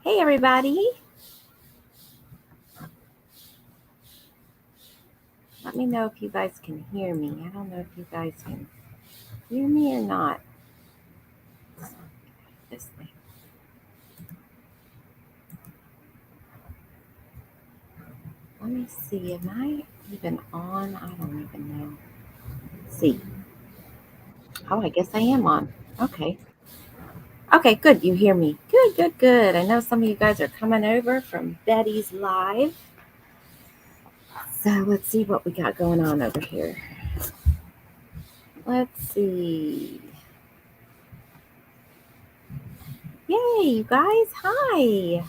Hey, everybody. Let me know if you guys can hear me. I don't know if you guys can hear me or not. This way. Let me see. Am I even on? I don't even know. Let's see. Oh, I guess I am on. Okay. Okay, good. You hear me. Good, good, good. I know some of you guys are coming over from Betty's Live. So let's see what we got going on over here. Let's see. Yay, you guys. Hi.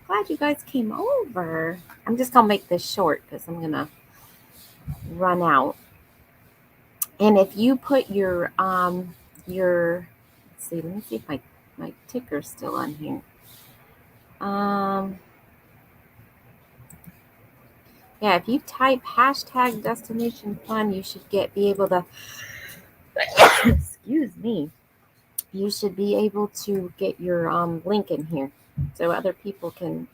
Glad you guys came over. I'm just going to make this short because I'm going to run out. And if you put your let's see, let me see if my ticker's still on here. Yeah, if you type hashtag destination fun, you should be able to excuse me. You should be able to get your link in here so other people can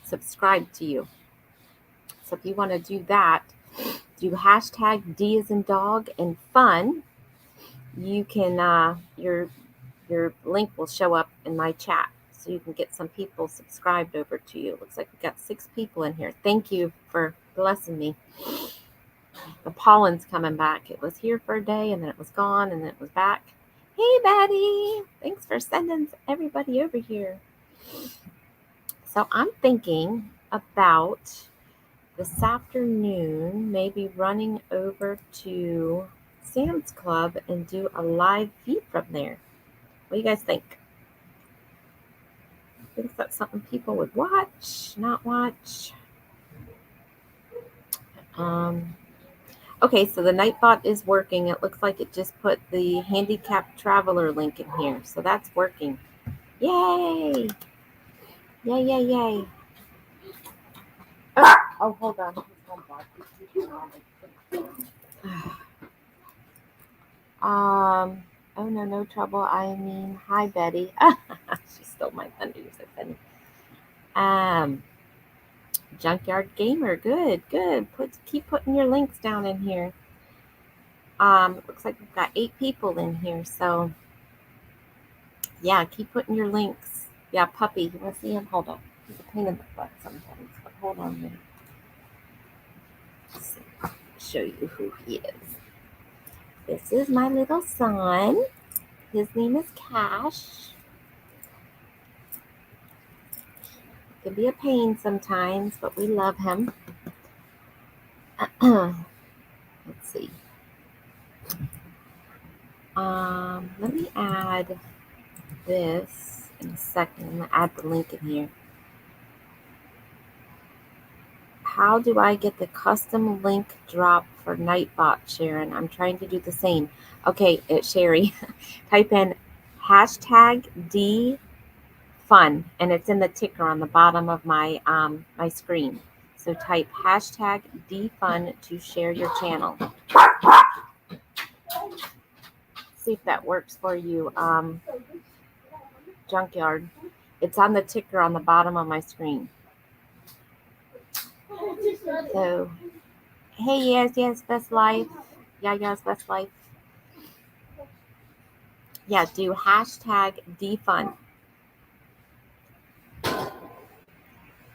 subscribe to you. So if you want to do that, do hashtag D as in dog and fun. You can your link will show up in my chat, so you can get some people subscribed over to you. It looks like we got 6 people in here. Thank you for blessing me. The pollen's coming back. It was here for a day, and then it was gone, and then it was back. Hey, Betty. Thanks for sending everybody over here. So I'm thinking about this afternoon, maybe running over to Sam's Club and do a live feed from there. What do you guys think? I think that's something people would watch, not watch. Okay, so the Nightbot is working. It looks like it just put the handicapped traveler link in here. So that's working. Yay! Yay, yay, yay. Oh, hold on. Oh no, no trouble. I mean, hi Betty. She stole my thunder. You're so funny. Junkyard Gamer, good, good. Keep putting your links down in here. Looks like we've got 8 people in here, so yeah, keep putting your links. Yeah, puppy, you want to see him? Hold on. He's a pain in the butt sometimes, but hold on a minute. Let's see. Show you who he is. This is my little son. His name is Cash. Can be a pain sometimes, but we love him. Let's see. Let me add this in a second. I'm gonna add the link in here. How do I get the custom link drop for Nightbot, Sharon? I'm trying to do the same. Okay, Sherry, type in hashtag DFun, and it's in the ticker on the bottom of my my screen. So type hashtag DFun to share your channel. See if that works for you, Junkyard. It's on the ticker on the bottom of my screen. So, hey, yes, best life. Yes, best life. Yeah, do hashtag defund.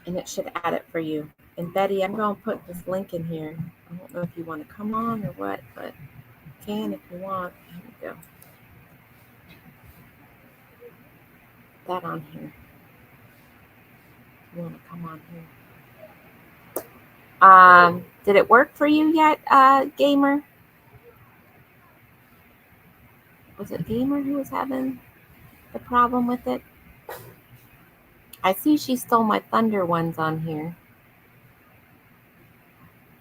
And it should add it for you. And Betty, I'm going to put this link in here. I don't know if you want to come on or what, but you can if you want. Here we go. That on here. If you want to come on here. Did it work for you yet, Gamer? Was it Gamer who was having the problem with it? I see she stole my Thunder ones on here.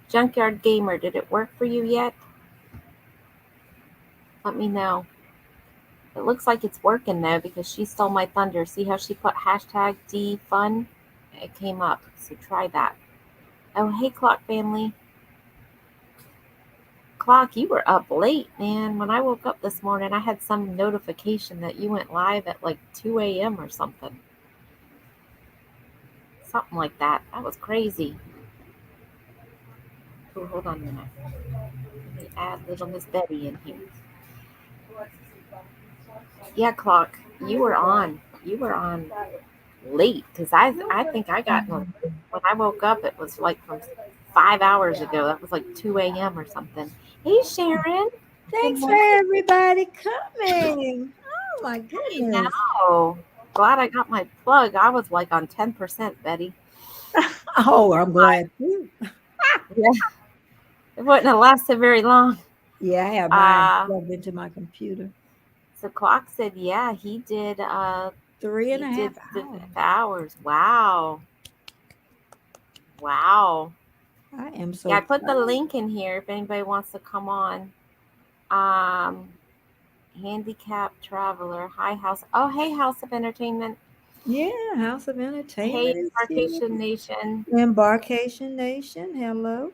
Junkyard Gamer, did it work for you yet? Let me know. It looks like it's working though because she stole my thunder. See how she put hashtag defun? It came up. So try that. Oh, hey, Clock Family. Clock, you were up late, man. When I woke up this morning, I had some notification that you went live at like 2 a.m. or something. Something like that. That was crazy. Oh, hold on a minute. Let me add little Miss Betty in here. Yeah, Clock, you were on. You were on late because I think I got when I woke up, it was like from 5 hours ago. That was like 2 a.m. or something. Hey, Sharon. Thanks for everybody coming. Oh my goodness. No. Glad I got my plug. I was like on 10%, Betty. Oh, I'm glad too. Yeah. It wouldn't have lasted very long. Yeah, I have mine plugged into my computer. So Clock said, yeah, he did 3.5 hours. Wow. Wow. I am so Yeah, I put the proud. link in here if anybody wants to come on. Handicapped Traveler. Hi, House. Oh, hey, House of Entertainment. Yeah, House of Entertainment Hey, is Embarkation here. Nation. Embarkation Nation, hello.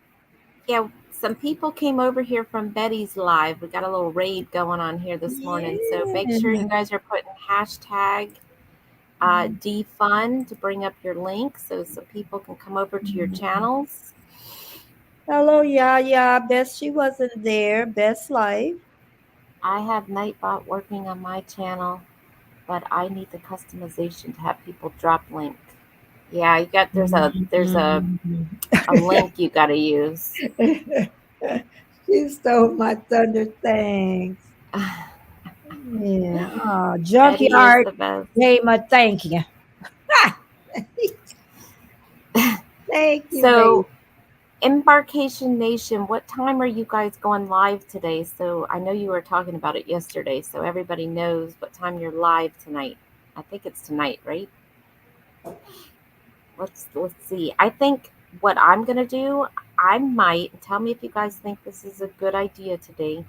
Yeah, some people came over here from Betty's Live. We got a little raid going on here this morning. So make sure you guys are putting hashtag defund to bring up your link so people can come over to your channels. Hello, Yaya. Best she wasn't there. Best life. I have Nightbot working on my channel, but I need the customization to have people drop link. Yeah, you got there's a link you got to use. She stole my thunder. Thanks. Yeah. Oh, Junkyard gave a thank you. Thank you. So, Embarkation Nation, what time are you guys going live today? So I know you were talking about it yesterday, so everybody knows what time you're live tonight. I think it's tonight, right? Let's see. I think what I'm gonna do, I might tell me if you guys think this is a good idea today.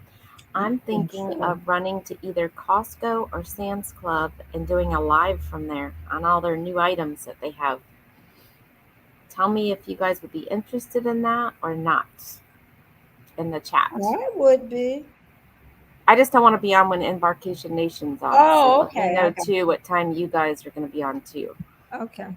I'm thinking of running to either Costco or Sam's Club and doing a live from there on all their new items that they have. Tell me if you guys would be interested in that or not in the chat. I would be. I just don't want to be on when Embarkation Nation's on. Oh, so let me know too what time you guys are going to be on too. Okay.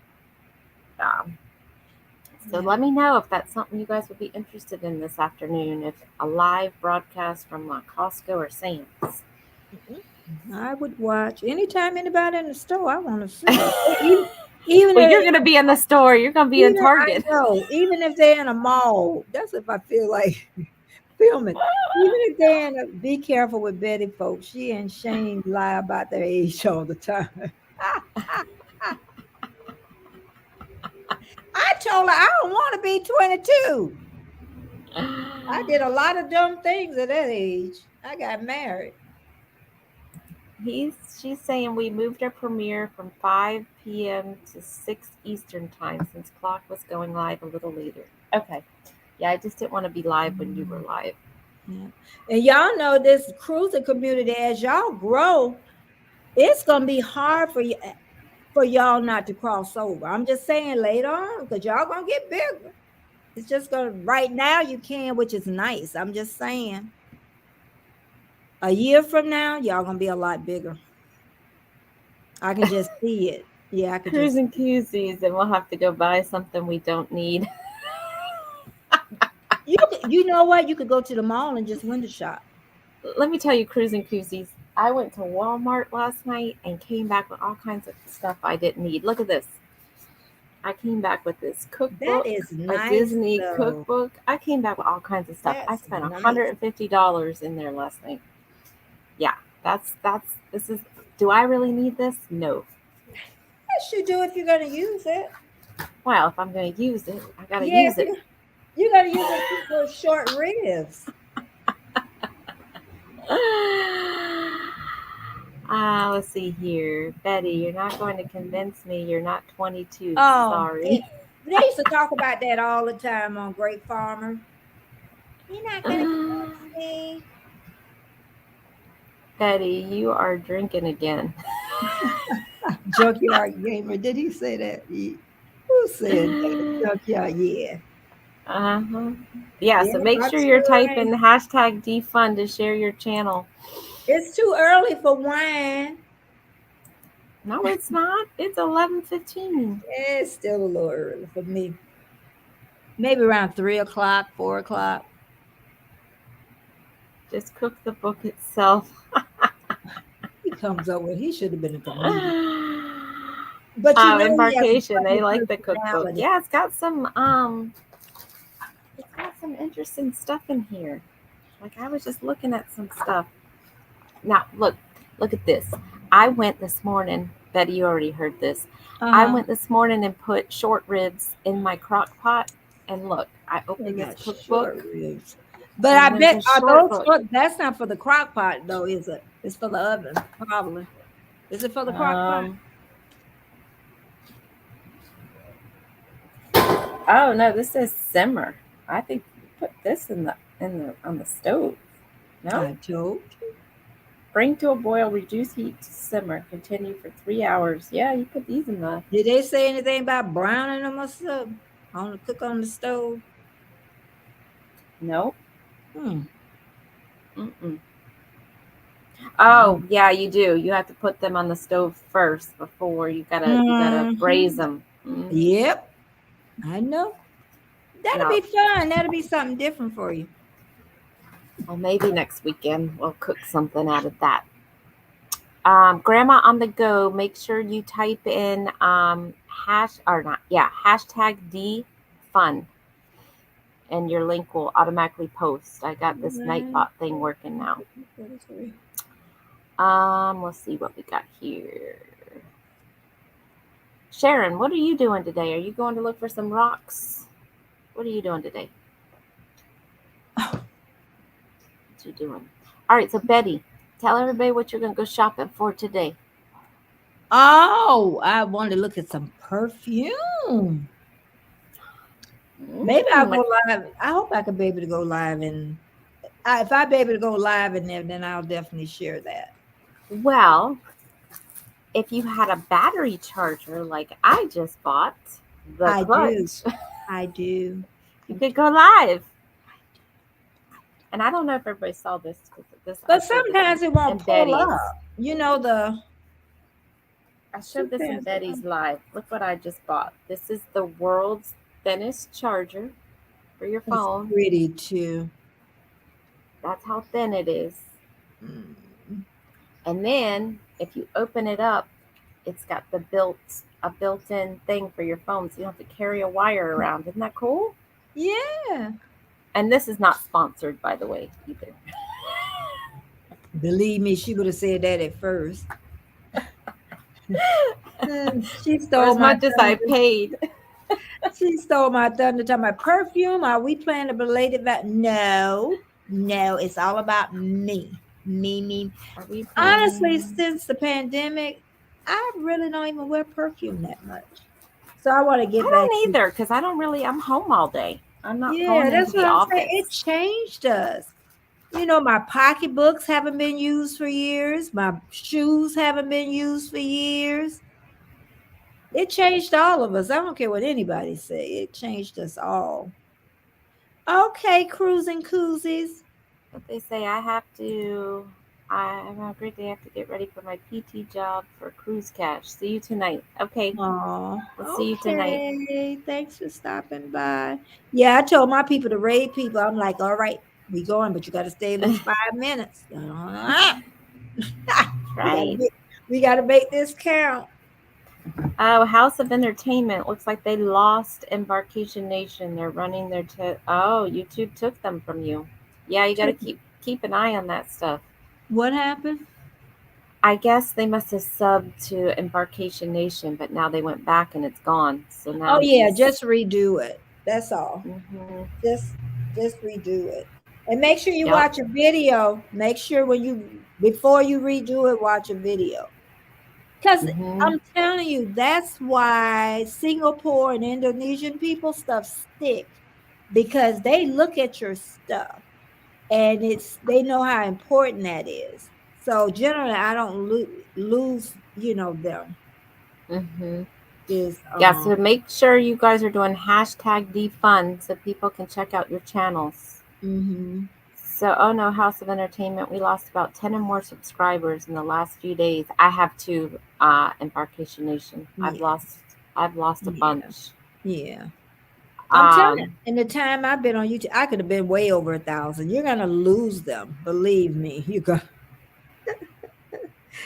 So let me know if that's something you guys would be interested in this afternoon. If a live broadcast from Costco or Sam's. I would watch anytime anybody in the store. I want to see. Even well, you're going to be in the store. You're going to be in Target. I know. Even if they're in a mall, that's if I feel like filming. Even if they're in a, be careful with Betty, folks. She and Shane lie about their age all the time. I told her I don't want to be 22. I did a lot of dumb things at that age. I got married. She's saying we moved our premiere from 5 p.m. to 6 Eastern time since Clock was going live a little later. Okay. Yeah, I just didn't want to be live when you were live. Yeah. And y'all know this cruising community, as y'all grow, it's going to be hard for y'all not to cross over. I'm just saying later on, because y'all going to get bigger. It's just going to, right now you can, which is nice. I'm just saying. A year from now, y'all going to be a lot bigger. I can just see it. Yeah, I can Cruising Koozies, and we'll have to go buy something we don't need. You know what? You could go to the mall and just window shop. Let me tell you, Cruising Koozies. I went to Walmart last night and came back with all kinds of stuff I didn't need. Look at this. I came back with this cookbook, that is nice, a Disney cookbook. I came back with all kinds of stuff. I spent $150 in there last night. Yeah, this is. Do I really need this? No. Yes, you do if you're going to use it. Well, if I'm going to use it, I got to use it. You got to use it for short ribs. Let's see here. Betty, you're not going to convince me you're not 22. Sorry. They used to talk about that all the time on Great Farmer. You're not going to convince me. Betty, you are drinking again. Junkyard Gamer. Did he say that? Who said that? Junkyard, yeah. Uh-huh. Yeah, Yeah, so make about sure you're 2 typing hashtag defund to share your channel. It's too early for wine. No, it's not. It's 11:15. It's still a little early for me. Maybe around 3 o'clock, 4 o'clock. Just cook the book itself. He comes up with he should have been a comedian. But you Oh, know he has a Embarkation. They funny like the cookbook. personality. Yeah, it's got some interesting stuff in here. Like I was just looking at some stuff. Now, look at this. I went this morning. Betty, you already heard this. I Uh-huh. went this morning and put short ribs in my crock pot. And look, I They opened this got cookbook short ribs. But I and there's bet a are short those book. for that's not for the crock pot though, is it? It's for the oven, probably. Is it for the crock pot? Oh no, this says simmer. I think you put this in the on the stove. No? I told you. Bring to a boil, reduce heat to simmer, continue for 3 hours. Yeah, you put these in the Did they say anything about browning them or something? On the cook on the stove? Nope. Hmm. Mm-mm. Oh, yeah, you do. You have to put them on the stove first before you gotta braise them. Yep. I know. That'll Yeah. be fun. That'll be something different for you. Well, maybe next weekend we'll cook something out of that. Grandma on the go. Make sure you type in hashtag D fun, and your link will automatically post. I got this Nightbot thing working now. Let's see what we got here. Sharon, what are you doing today? Are you going to look for some rocks? What are you doing today? What you doing? All right, so Betty, tell everybody what you're going to go shopping for today. Oh, I wanted to look at some perfume. Maybe I'll go live. I hope I could be able to go live, and if I be able to go live in there, then I'll definitely share that. Well, if you had a battery charger like I just bought, I clutch, do. you could go live. And I don't know if everybody saw this. But sometimes it won't pull up. You know I showed this in Betty's live. Look what I just bought. This is the world's thinnest charger for your phone. It's pretty too. That's how thin it is. And then if you open it up, it's got a built-in thing for your phone, so you don't have to carry a wire around. Isn't that cool? Yeah. And this is not sponsored, by the way, either. Believe me, she would have said that at first. She stole as much as I paid. She stole my thunder. Talking about perfume. Are we playing a belated that? No, it's all about me. Me. Honestly, since the pandemic, I really don't even wear perfume that much. So I want to get back. I don't either, because I'm home all day. I'm not going into the office. Saying. It changed us. You know, my pocketbooks haven't been used for years. My shoes haven't been used for years. It changed all of us. I don't care what anybody say. It changed us all. Okay, cruising koozies. But they say I have a great day. I have to get ready for my PT job for Cruise Cash. See you tonight. Okay. We'll see you tonight. Thanks for stopping by. Yeah, I told my people to raid people. I'm like, all right, we going, but you got to stay at least 5 minutes. Right. We got to make this count. Oh, House of Entertainment. Looks like they lost Embarkation Nation. They're running their YouTube took them from you. Yeah, you got to keep an eye on that stuff. What happened? I guess they must have subbed to Embarkation Nation, but now they went back and it's gone. So now just redo it. That's all. Mm-hmm. Just redo it. And make sure you watch a video. Make sure before you redo it, watch a video. Because I'm telling you, that's why Singapore and Indonesian people stuff stick, because they look at your stuff and they know how important that is. So generally, I don't lose, them. Mm-hmm. is Yeah, so make sure you guys are doing hashtag defund so people can check out your channels. mhm. So, oh no, House of Entertainment, we lost about 10 or more subscribers in the last few days. I have two, Embarkation Nation. I've Yeah, lost a yeah, bunch. yeah. I'm telling you, Um, in the time I've been on YouTube, I could have been way over 1,000. You're gonna lose them, believe me. You're gonna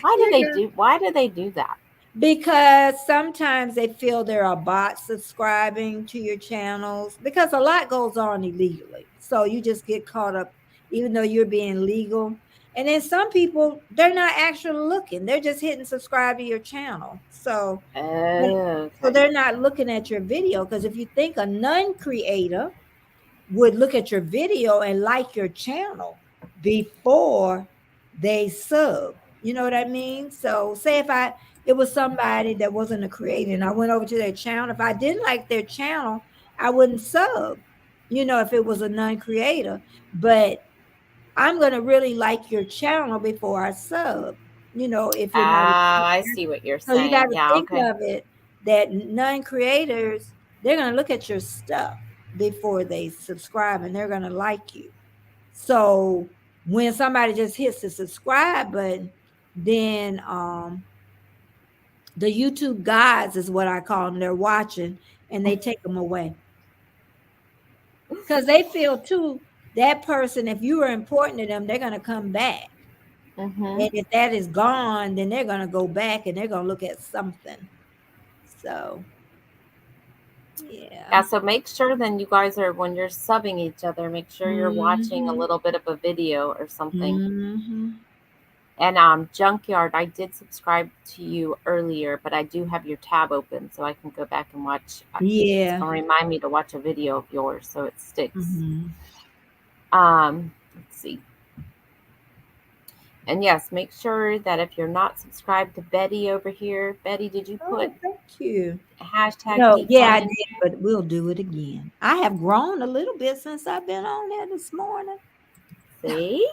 why do they do that? because sometimes they feel there are bots subscribing to your channels because a lot goes on illegally. So you just get caught up, even though you're being legal. And then some people, they're not actually looking, they're just hitting subscribe to your channel. So, so Okay. they're not looking at your video. Because if you think a non creator would look at your video and like your channel before they sub. You know what I mean? So say if it was somebody that wasn't a creator and I went over to their channel, if I didn't like their channel, I wouldn't sub, if it was a non-creator. But I'm gonna really like your channel before I sub, if you're not. I see what you're So you got saying. to Yeah, think okay. of it that non-creators, they're going to look at your stuff before they subscribe and they're going to like you. So when somebody just hits the subscribe button, then the YouTube gods is what I call them. They're watching and they take them away because they feel too that person. If you are important to them, they're going to come back. Mm-hmm. And if that is gone, then they're going to go back and they're going to look at something. So Yeah, yeah. so make sure then you guys are, when you're subbing each other, make sure you're watching a Mhm. little bit of a video or something. Mhm. And Junkyard, I did subscribe to you earlier, but I do have your tab open so I can go back and watch. It's Yeah. gonna remind me to watch a video of yours so it sticks. Mhm. Let's see. And yes, make sure that if you're not subscribed to Betty over here, Betty, did you put Oh, thank you. hashtag No, yeah, defund I in did, but we'll do it again. I have grown a little bit since I've been on there this morning. there? See?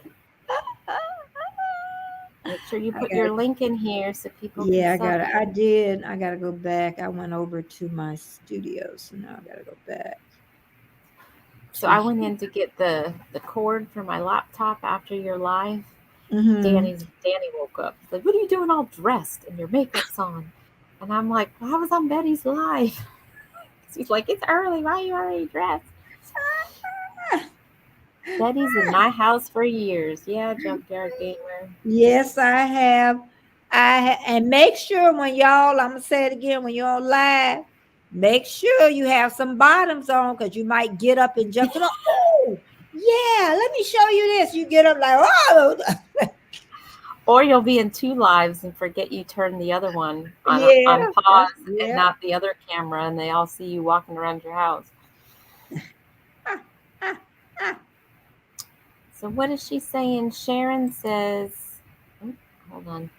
Make sure you I put got your link in here so people can yeah, I sub got I you. did. I got to go back. I went over to my studio, so now I got to go back So to I went in to get the cord for my laptop after your live. Mhm. Danny woke up. He's like, "What are you doing all dressed and your makeup's on?" And I'm like, "Well, I was on Betty's live." He's like, "It's early. Why are you already dressed?" Betty's in my house for years. Yeah, Junkyard Gamer. Yes, I have. And make sure when y'all, I'm gonna say it again, when you're on live, make sure you have some bottoms on because you might get up and jump to the oh yeah, let me show you this. You get up like, oh Or you'll be in two lives and forget you turned the other one on yeah, pause and yeah. not the other camera, and they all see you walking around your house. Ah, ah, ah. So what is she saying? Sharon says, hold on.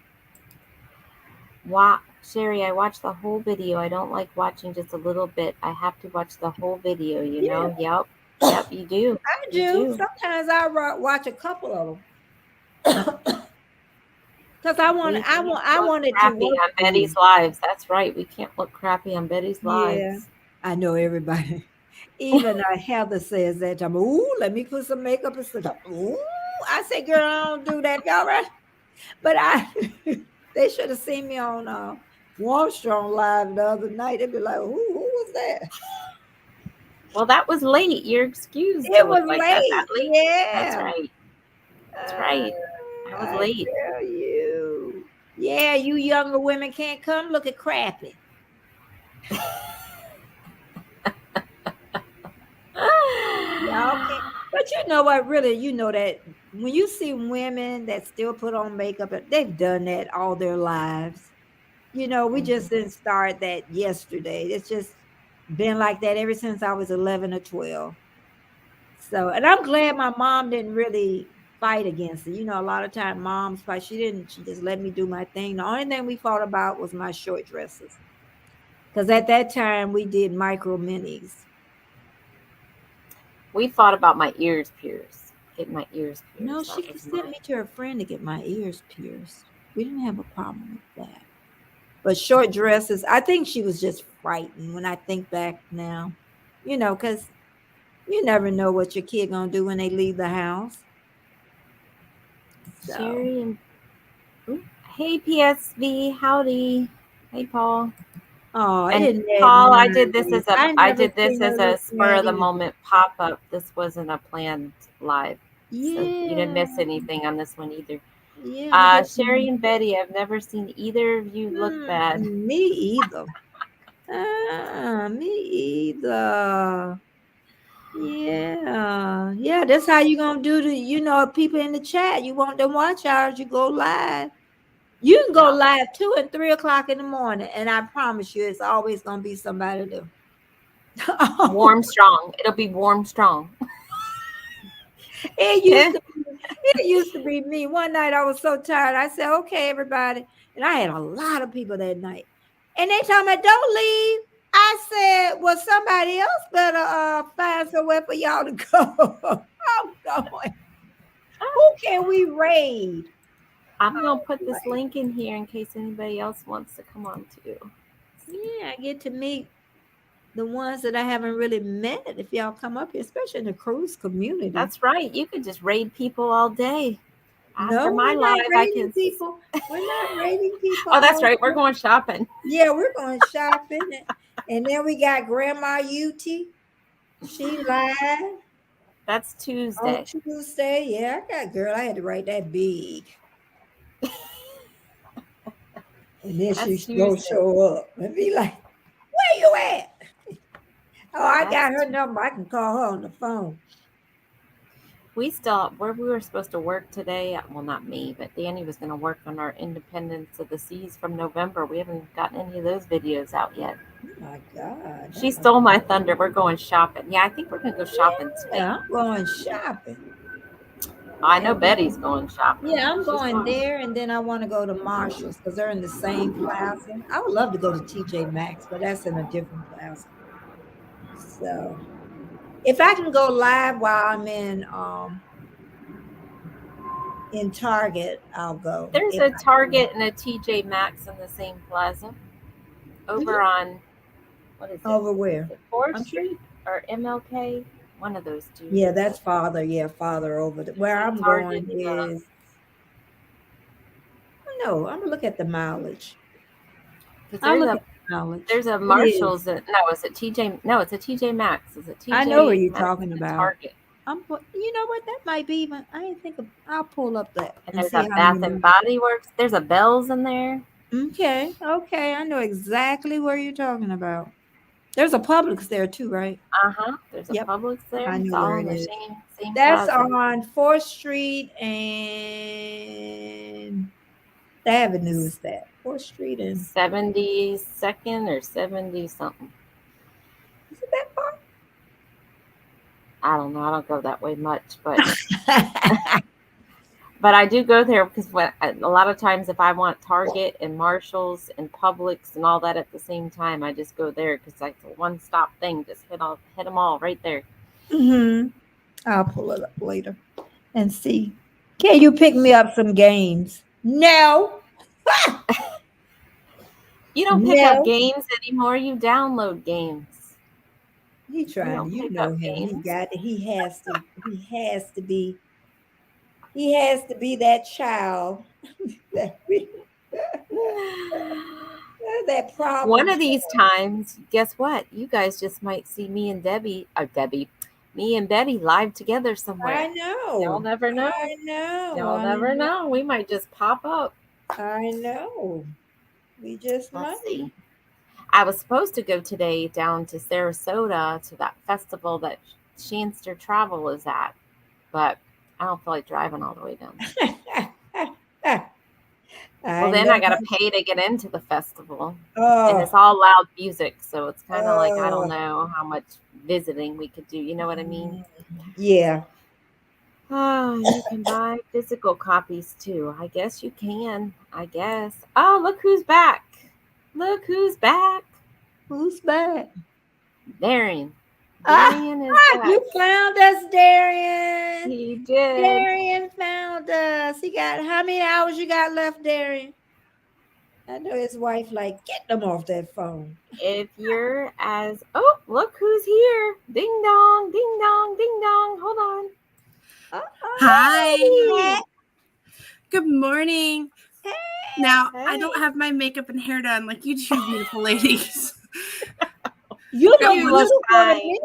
Sherry, I watched the whole video. I don't like watching just a little bit. I have to watch the whole video, you Yeah, know? Yep, you do. I You do. do. Sometimes I watch a couple of them because We can't I look wanted to crappy work on for you. Betty's lives. That's right. We can't look crappy on Betty's Yeah, lives. I know everybody. Even Heather says that time. Ooh, let me put some makeup and stuff. Ooh, I say, girl, I don't do that. All right, but they should have seen me on Warm Strong Live the other night. They'd be like, who was that? Well, that was late. You're excused to It look was like that late. late. That's Yeah, right. That's right. I was I late. tell you. Yeah, you younger women can't come looking crappy. Y'all can't. But you know what? Really, you know that when you see women that still put on makeup, they've done that all their lives. We just Mhm. didn't start that yesterday. It's just been like that ever since I was 11 or 12. So, and I'm glad my mom didn't really fight against it. A lot of time moms fight. She just let me do my thing. The only thing we fought about was my short dresses. Because at that time we did micro minis. We thought about my ears pierced. Getting my ears No, pierced. she That could was send mine. me to her friend to get my ears pierced. We didn't have a problem with that. But short dresses, I think she was just frightened when I think back now, because you never know what your kid gonna do when they leave the house. So, Sherry and hey PSV, howdy. Hey Paul. oh, And isn't that Paul, I did this nice? as a I never seen her look spur of that the either. moment pop up. This wasn't a planned live. So you didn't miss Yeah, anything on this one either. yeah, we get Sherry and Betty, I've never seen either of you look bad. me either. Me either. Yeah. That's how you gonna do the people in the chat. You want them watch hours, you go live. You can go Yeah. live 2 and 3 o'clock in the morning, and I promise you, it's always gonna be somebody there. Warm strong. It'll be warm strong. It used to be me. One night I was so tired. I said, "Okay, everybody," and I had a lot of people that night, and they told me, "Don't leave." I said, "Well, somebody else better find somewhere for y'all to go." I'm going. Who can we raid? I'm gonna put this link in here in case anybody else wants to come on too. Yeah, I get to meet the ones that I haven't really met. If y'all come up here, especially in the cruise community. That's right. You could just raid people all day. No, we're not raiding people. We're not raiding people. Oh, that's right. We're going shopping. Yeah, we're going shopping. And then we got Grandma Uti. She live. That's Tuesday. On Tuesday. Yeah, I had to write that big. And then she's going to show up and be like, "Where you at?" Oh, I got her number. I can call her on the phone. We were supposed to work today. Well, not me, but Danny was going to work on our Independence of the Seas from November. We haven't gotten any of those videos out yet. Oh my God. She stole my thunder. We're going shopping. Yeah, I think we're going to go shopping today. Yeah, I'm going shopping. I know Betty's going shopping. Yeah, I'm going there, and then I want to go to Marshall's because they're in the same plaza. I would love to go to TJ Maxx, but that's in a different plaza. So if I can go live while I'm in Target, I'll go. There's a Target and a TJ Maxx in the same plaza. Over on, what is it? Over where? 4th Street or MLK? One of those two. Yeah, that's farther. Yeah, farther over. Where I'm going is. No, I'm gonna look at the mileage. There's a Marshall's. No, is it TJ? No, it's a TJ Maxx. Is it TJ? I know what you're talking about. Target. You know what? That might be. But I didn't think of. I'll pull up that. And there's a Bath and Body Works. There's a Bells in there. Okay. I know exactly where you're talking about. There's a Publix there too, right? There's a Publix there. I know where it is. Same That's plaza. on 4th Street and the Avenue is that 4th Street and 72nd or 70 something. Is it that far? I don't know. I don't go that way much, but but I do go there because a lot of times if I want Target and Marshalls and Publix and all that at the same time, I just go there because like a one-stop thing. Just hit them all right there. I'll pull it up later and see. Can you pick me up some games? No. You don't pick up games anymore. You download games. He trying. You know him. He has to be that child. That problem. One of these times, guess what? You guys just might see me and Betty live together somewhere. I know. You'll never know. I know. You'll never know. We might just pop up. I know. We just might. See. I was supposed to go today down to Sarasota to that festival that Shanster Travel is at, but I don't feel like driving all the way down. Then I got to pay to get into the festival. And it's all loud music, so it's kind of like, I don't know how much visiting we could do. You know what I mean? Yeah. Oh, you can buy physical copies too. I guess you can. Oh, look who's back. Who's back? Darian. Darian is back. You found us, Darian. He did. Darian found us. He got how many hours you got left, Darian? I know his wife like, get them off that phone. If you're as oh, look who's here. Ding dong, ding dong, ding dong. Hold on. Hi. Hey, Good morning. Now, I don't Hey. have my makeup and hair done like you two beautiful ladies. you Good look You morning. look beautiful to fine. me.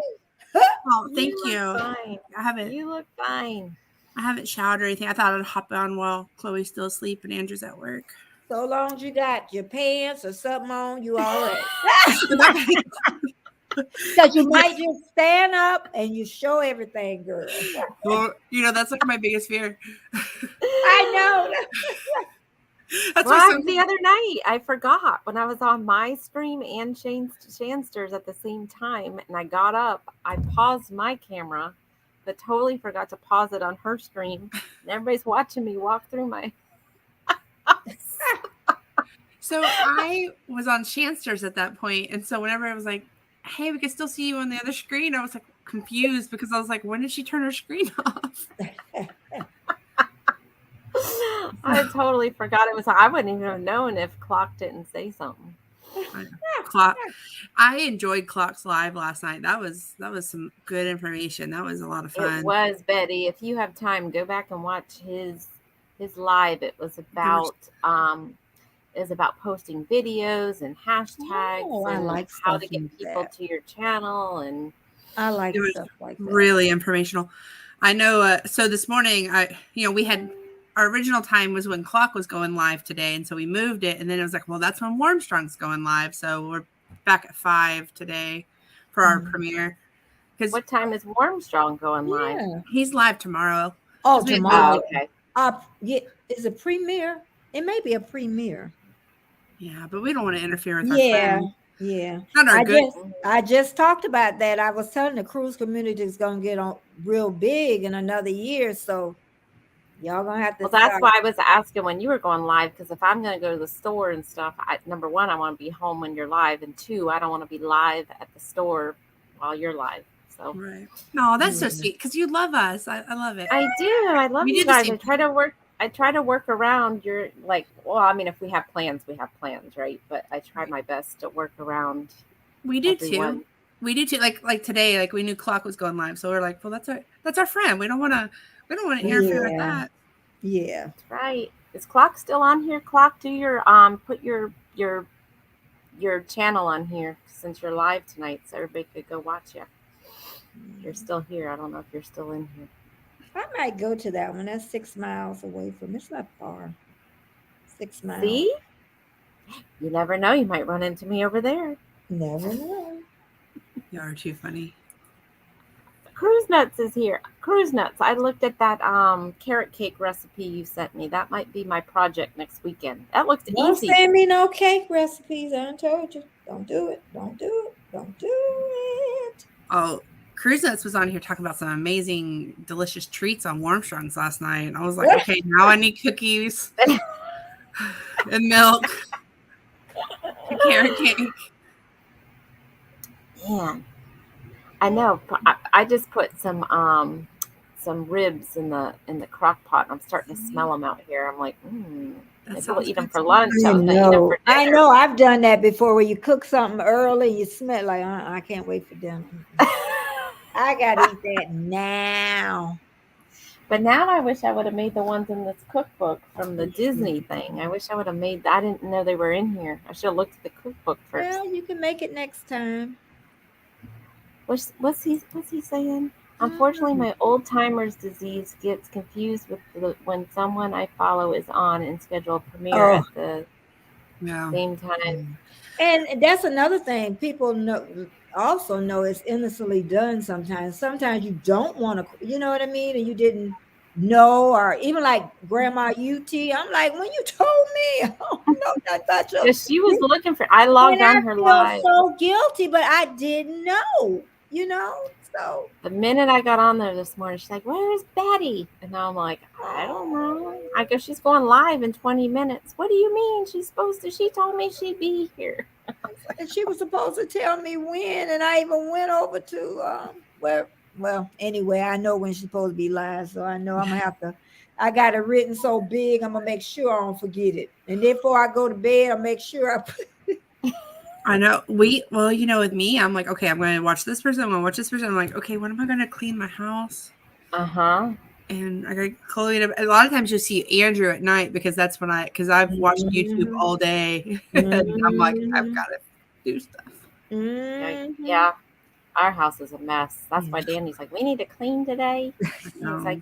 Oh, thank You you. look fine. I You look fine. haven't showered or anything. I thought I'd hop on while Chloe's still asleep and Andrew's at work. So long as you got your pants or something on, you all right. Because you might just stand up and you show everything, girl. Well, that's like my biggest fear. I know. That's Well, why the other night I forgot when I was on my stream and Shanster's at the same time, and I got up. I paused my camera, but totally forgot to pause it on her stream. And everybody's watching me walk through my. So I was on Shanster's at that point, and so whenever I was like, "Hey, we can still see you on the other screen," I was like confused because I was like, "When did she turn her screen off?" I totally forgot it was. I wouldn't even have known if Clock didn't say something. Clock. I enjoyed Clock's live last night. That was some good information. That was a lot of fun. It was, Betty. If you have time, go back and watch his live. It was about posting videos and hashtags Oh, I and like how stuff to get like people that. to your channel. And I like It was stuff like that. really informational. I know. So this morning, we had our original time was when Clock was going live today, and so we moved it, and then it was like, well, that's when Warmstrong's going live, so we're back at 5 today for our premiere. Because what time is Warmstrong going live? Yeah. he's live tomorrow. Oh, 'Cause we had tomorrow. okay. Yeah, is a premiere. It may be a premiere. Yeah, but we don't want to interfere with our Yeah, friends. yeah. Not our good. I just talked about that. I was telling the cruise community is gonna get on real big in another year, so y'all gonna have to. Well, that's start. why I was asking when you were going live, because if I'm going to go to the store and stuff, number one, I want to be home when you're live, and two, I don't want to be live at the store while you're live. So Right. No, that's so Yeah. sweet because you love us. I love it. I do. I love We you do the guys. same I try to work around your well, I mean, if we have plans, right? But I try my best to work around. We do everyone. too. We do too. Like today, like we knew Clock was going live, so we're like, well, that's our friend. We don't want to interfere with that. Yeah. That's right. Is Clock still on here? Clock, do your put your channel on here since you're live tonight, so everybody could go watch you. You're still here. I don't know if you're still in here. I might go to that one. That's 6 miles away from. It's not far. 6 miles. See? You never know. You might run into me over there. Never know. You are too funny. Cruise Nuts is here. Cruise Nuts. I looked at that carrot cake recipe you sent me. That might be my project next weekend. That looks Don't easy. send me no cake recipes. I told you. Don't do it. Don't do it. Don't do it. Oh, Cruise Nuts was on here talking about some amazing, delicious treats on Warmstrong's last night. And I was like, okay, now I need cookies and milk and carrot cake. Man, I know. I just put some ribs in the crock pot, and I'm starting to smell them out here. I'm like, maybe we'll eat them for lunch. I was gonna eat them for dinner. I know. I've done that before, where you cook something early, you smell like, I can't wait for dinner. I gotta eat that now. But now I wish I would have made the ones in this cookbook from the Disney thing. I wish I would have made. I didn't know they were in here. I should have looked at the cookbook first. Well, you can make it next time. What's he saying? Unfortunately, my old timer's disease gets confused with when someone I follow is on and schedule a premiere at the same time. And that's another thing. People also know it's innocently done sometimes. Sometimes you don't want to, you know what I mean? And you didn't know, or even like Grandma UT. I'm like, when you told me, I don't know nothing about you. Because she was looking for, I logged on her live. I feel so guilty, but I didn't know, so. The minute I got on there this morning, she's like, where's Betty? And I'm like, I don't know. I guess she's going live in 20 minutes. What do you mean? She told me she'd be here. And she was supposed to tell me when, and I even went over to where Well, anyway, I know when she's supposed to be live, so I know I'm gonna have to. I got it written so big, I'm gonna make sure I don't forget it. And then before I go to bed, I'll make sure I put. I know well, with me, I'm like, okay, I'm going to watch this person. I'm going to watch this person. I'm like, okay, when am I going to clean my house? Uh-huh. And I got Chloe. A lot of times you'll see Andrew at night because that's when because I've watched YouTube all day. And I'm like, I've got to do stuff. Yeah. Our house is a mess. That's why Danny's like, we need to clean today. He's like,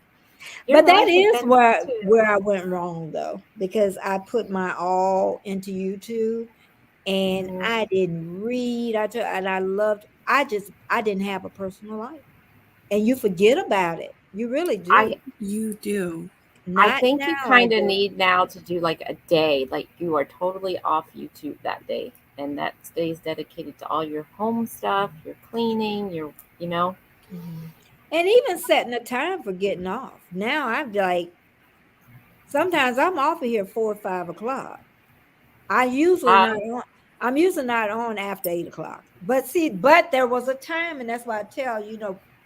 but that is where I went wrong though, because I put my all into YouTube and I didn't read. I didn't have a personal life. And you forget about it. You really do. You do. I think you kind of need now to do like a day, like you are totally off YouTube that day. And that day is dedicated to all your home stuff, your cleaning, And even setting a time for getting off. Now I'm like, sometimes I'm off of here 4 or 5 o'clock. I'm usually not on after 8 o'clock. But there was a time, and that's why I tell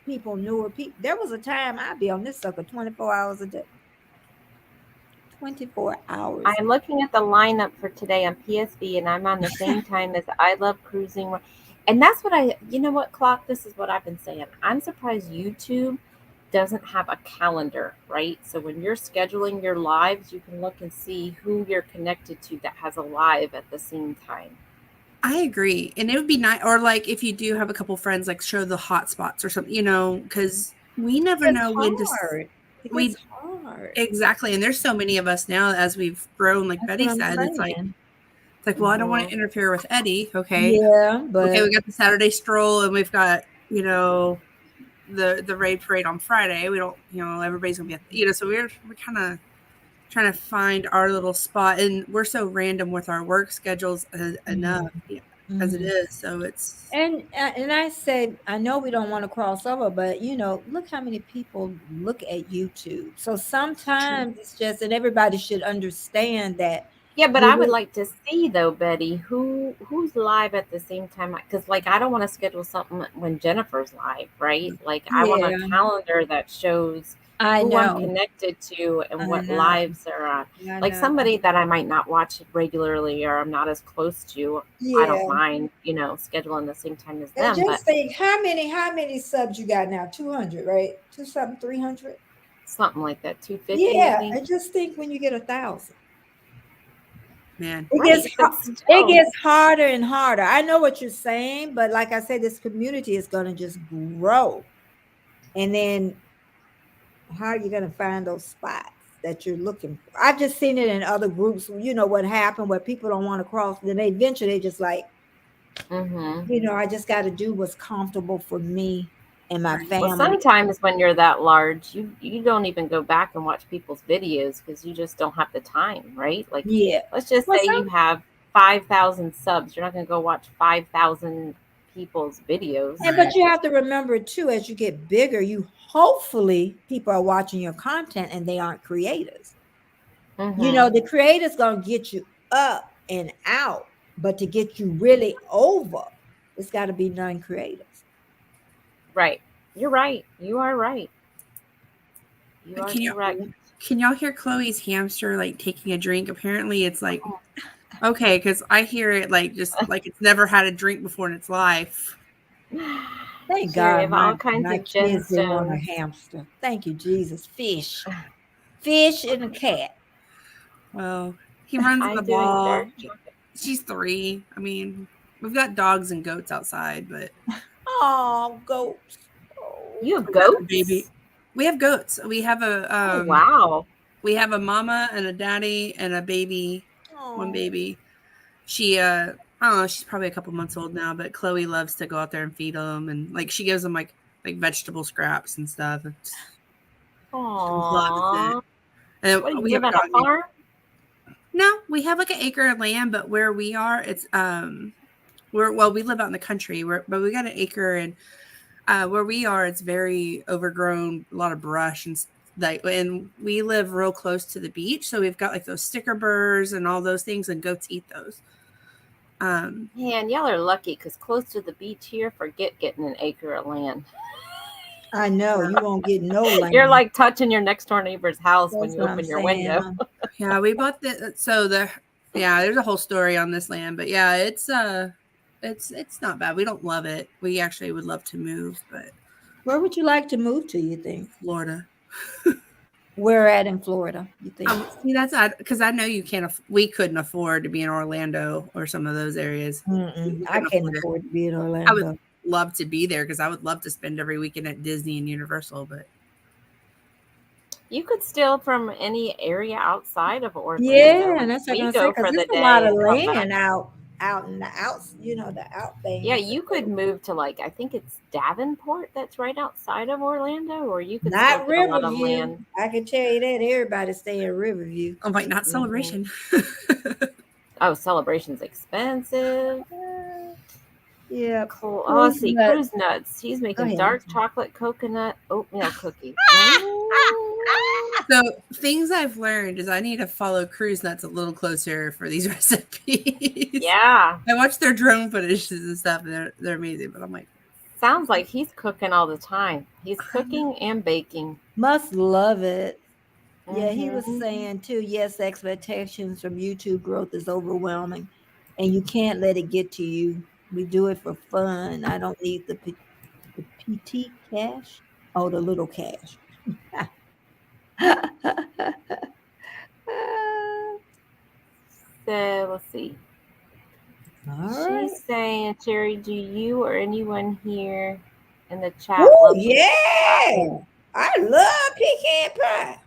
people, newer people, there was a time I'd be on this sucker 24 hours a day. 24 hours. I'm looking at the lineup for today on PSV, and I'm on the same time as I Love Cruising. And that's what Clock, this is what I've been saying. I'm surprised YouTube doesn't have a calendar, right? So when you're scheduling your lives, you can look and see who you're connected to that has a live at the same time. I agree. And it would be nice, or like if you do have a couple friends, like show the hot spots or something, because we never know when to. It's hard. Exactly. And there's so many of us now as we've grown, like Betty said, it's like, well, I don't want to interfere with Eddie. Okay. Yeah. But okay, we got the Saturday stroll and we've got, the raid parade on Friday. We don't, everybody's gonna be at so we're kind of trying to find our little spot, and we're so random with our work schedules enough as it is. So it's and I said, I know we don't want to cross over, but look how many people look at YouTube. So sometimes it's just, and everybody should understand that. Yeah, but I would like to see though, Betty, who's live at the same time, because like I don't want to schedule something when Jennifer's live, right? Like I want a calendar that shows who I'm connected to and what lives are on. Like somebody that I might not watch regularly or I'm not as close to, I don't mind, scheduling the same time as them. Just think, how many subs you got now? 200, right? 300, something like that. 250. Yeah, I just think when you get 1,000. Man, it gets harder and harder. I know what you're saying, but like I said, this community is going to just grow. And then how are you going to find those spots that you're looking for? I've just seen it in other groups. What happened where people don't want to cross. Then they just like, I just got to do what's comfortable for me and my family. Well, sometimes when you're that large, you don't even go back and watch people's videos because you just don't have the time, right? Like, let's just say you have 5,000 subs. You're not going to go watch 5,000 people's videos. But you have to remember too, as you get bigger, hopefully people are watching your content and they aren't creators. The creators going to get you up and out, but to get you really over, it's got to be non-creators. Right. You're right. You are right. You are correct. Can y'all hear Chloe's hamster like taking a drink? Apparently it's like, okay, because I hear it like just like it's never had a drink before in its life. Thank God. All kinds of kids didn't want a hamster. Thank you, Jesus. Fish and a cat. Well, he runs the ball. She's 3. I mean, we've got dogs and goats outside, but oh, goats. You have goats, baby. We have goats. We have a wow. We have a mama and a daddy and a baby. One baby. She I don't know, she's probably a couple months old now, but Chloe loves to go out there and feed them, and like she gives them like vegetable scraps and stuff. Aww. And what, we live on a farm? No, we have like an acre of land, but where we are, it's we live out in the country, but we got an acre, and where we are, it's very overgrown, a lot of brush and we live real close to the beach, so we've got like those sticker burrs and all those things, and goats eat those. Man, y'all are lucky because close to the beach here, forget getting an acre of land. I know you won't get no land. You're like touching your next door neighbor's house when That's you what I'm open your saying. window. Yeah, we bought there's a whole story on this land, but yeah, it's not bad. We don't love it. We actually would love to move, but Where would you like to move to? You think? Florida. Where at in Florida? You think? See, that's odd because I know you can't. We couldn't afford to be in Orlando or some of those areas. Mm-mm, We I couldn't can't afford it. afford to be in I Orlando. would love to be there because I would love to spend every weekend at Disney and Universal, but You could steal from any area outside of Orlando. Yeah, and that's what We I'm go saying for because the there's a lot day of and come back. land out in the outs, the outbanks. Yeah, you could move to like, I think it's Davenport that's right outside of Orlando, or you could Not still get a lot of Riverview. land. I can tell you that everybody stay in Riverview. I'm like, not Celebration. Oh, Celebration's expensive. Yeah. Cool. Oh, let's see. Nuts. Cruise Nuts. He's making ahead. dark chocolate coconut oatmeal cookie. So things I've learned is I need to follow Cruise Nuts a little closer for these recipes. Yeah. I watch their drone footages and stuff, and they're amazing. But I'm like, Sounds like he's cooking all the time. He's cooking and baking. Must love it. Yeah, he was Mhm. saying too, yes, expectations from YouTube growth is overwhelming and you can't let it get to you. We do it for fun. I don't need the PT cash. Oh, the little cash. So let's see. All right. She's saying, Cherry, do you or anyone here in the chat Oh, love yeah. I love pecan pie.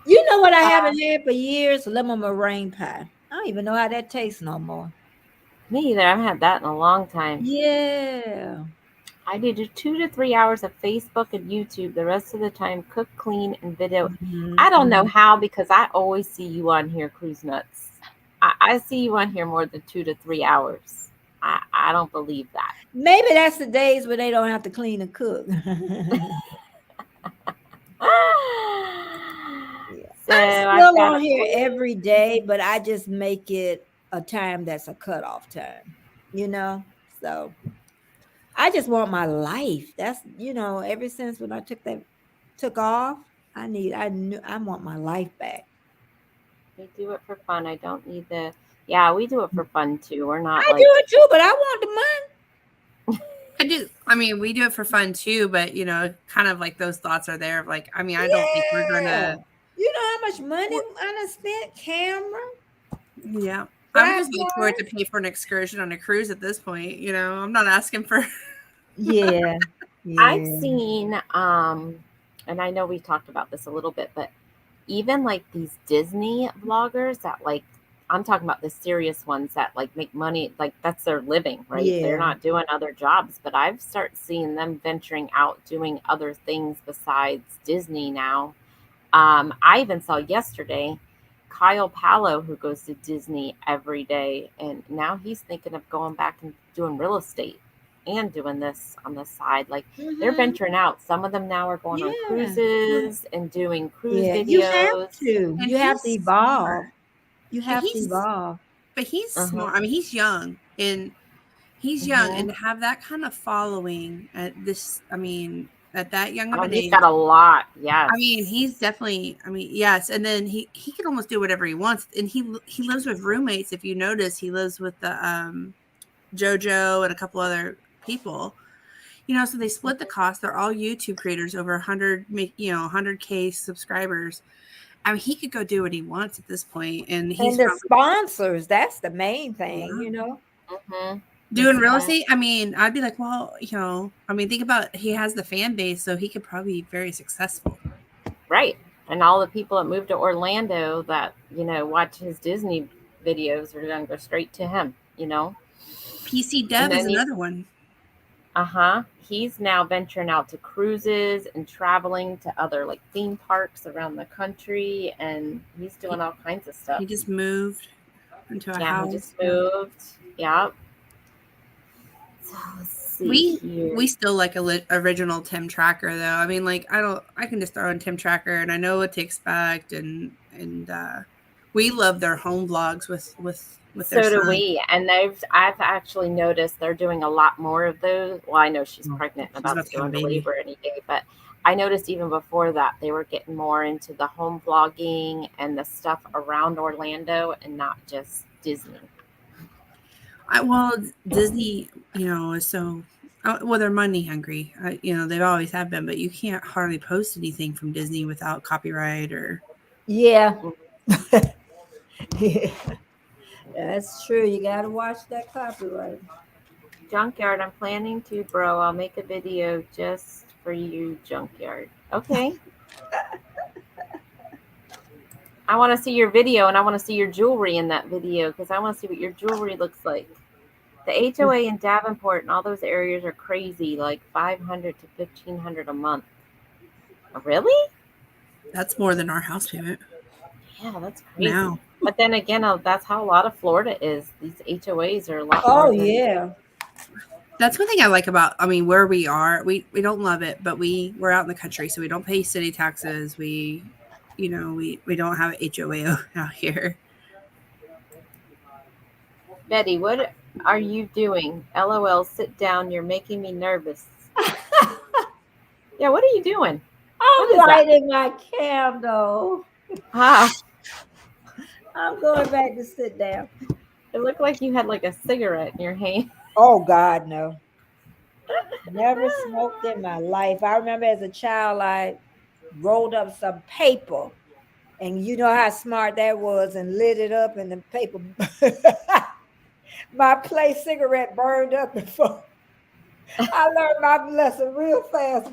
You know what I haven't had for years? Lemon meringue pie. I don't even know how that tastes no more. Me either. I haven't had that in a long time. Yeah. I do 2 to 3 hours of Facebook and YouTube. The rest of the time, cook, clean, and video. I don't know how because I always see you on here, Cruise Nuts. I see you on here more than 2 to 3 hours. I don't believe that. Maybe that's the days where they don't have to clean and cook. So I'm still on here every day, but I just make it a time that's a cutoff time, So I just want my life. That's ever since when I took off, I want my life back. We do it for fun. I don't need the. Yeah, we do it for fun too. We're not. I do it too, but I want the money. I do. I mean, we do it for fun too, but kind of like those thoughts are there. Like, I mean, I don't think we're gonna. You know how much money I done spent? Camera. Yeah, I'm just looking forward to pay for an excursion on a cruise at this point. I'm not asking for. Yeah. I've seen, and I know we talked about this a little bit, but even like these Disney vloggers that I'm talking about the serious ones that make money, that's their living, right? Yeah. They're not doing other jobs, but I've started seeing them venturing out doing other things besides Disney now. I even saw yesterday Kyle Palo, who goes to Disney every day, and now he's thinking of going back and doing real estate and doing this on the side. They're venturing out. Some of them now are going on cruises and doing cruise videos. You have to. You have to evolve. You have to evolve. But he's smart. I mean, he's young and to have that kind of following at this, I mean, at that young of an age. He's got a lot. Yes. I mean, he's definitely, yes. And then he can almost do whatever he wants. And he lives with roommates. If you notice, he lives with the JoJo and a couple other people, so they split the cost. They're all YouTube creators over 100K subscribers. I mean, he could go do what he wants at this point. And the sponsors, that's the main thing, Doing real estate, I mean, I'd be like, well, I mean, think about he has the fan base, so he could probably be very successful. Right. And all the people that moved to Orlando that, watch his Disney videos are going to go straight to him, PC Dev is another one. He's now venturing out to cruises and traveling to other theme parks around the country, and he's doing all kinds of stuff. He just moved into a house. He just moved. Yeah. So let's see. We still like original Tim Tracker though. I mean, I can just throw in Tim Tracker and I know what to expect, and We love their home vlogs with their So do son. we. And I've actually noticed they're doing a lot more of those. Well, I know she's pregnant and She's about to to go have a into baby. labor any day, but I noticed even before that they were getting more into the home vlogging and the stuff around Orlando and not just Disney. Well, Disney, is so well. They're money hungry. They've always have been, but you can't hardly post anything from Disney without copyright or. Yeah. Yeah. That's true. You got to watch that copyright. Junkyard, I'm planning to, bro. I'll make a video just for you, Junkyard. Okay. I want to see your video and I want to see your jewelry in that video because I want to see what your jewelry looks like. The HOA in Davenport and all those areas are crazy, like $500 to $1,500 a month. Really? That's more than our house payment. Yeah, that's crazy. Now. But then again, that's how a lot of Florida is. These HOAs are a lot Oh, more than, yeah. That's one thing I like about, where we are. We don't love it, but we're out in the country, so we don't pay city taxes. We don't have an HOA out here. Betty, what are you doing? LOL, sit down. You're making me nervous. Yeah, what are you doing? I'm lighting my candle. Wow. I'm going back to sit down. It looked like you had like a cigarette in your hand. Oh, God, no. Never smoked in my life. I remember as a child, I rolled up some paper, and you know how smart that was, and lit it up, and the paper, my play cigarette burned up before. I learned my lesson real fast.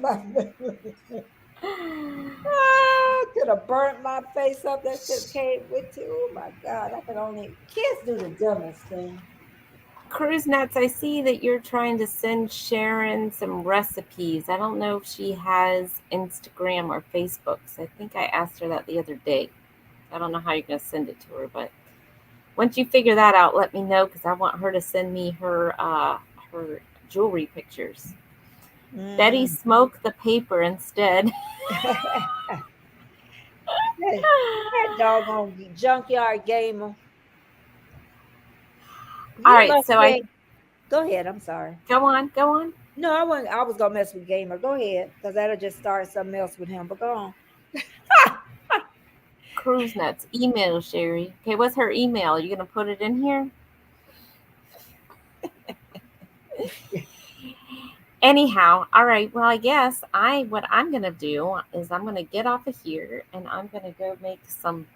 Could have burnt my face up. That shit came with you. Oh my God. Kids do the dumbest thing. Cruise Nuts, I see that you're trying to send Sharon some recipes. I don't know if she has Instagram or Facebook. So I think I asked her that the other day. I don't know how you're going to send it to her, but once you figure that out, let me know because I want her to send me her jewelry pictures. Betty, smoke the paper instead. that doggone junkyard gamer. All right, so go ahead. I'm sorry. Go on. No, I was gonna mess with Gamer. Go ahead, because that'll just start something else with him. But go on. Cruise Nuts, email Sherry. Okay, what's her email? Are you gonna put it in here? Anyhow, all right. Well, I guess what I'm gonna do is I'm gonna get off of here and I'm gonna go make some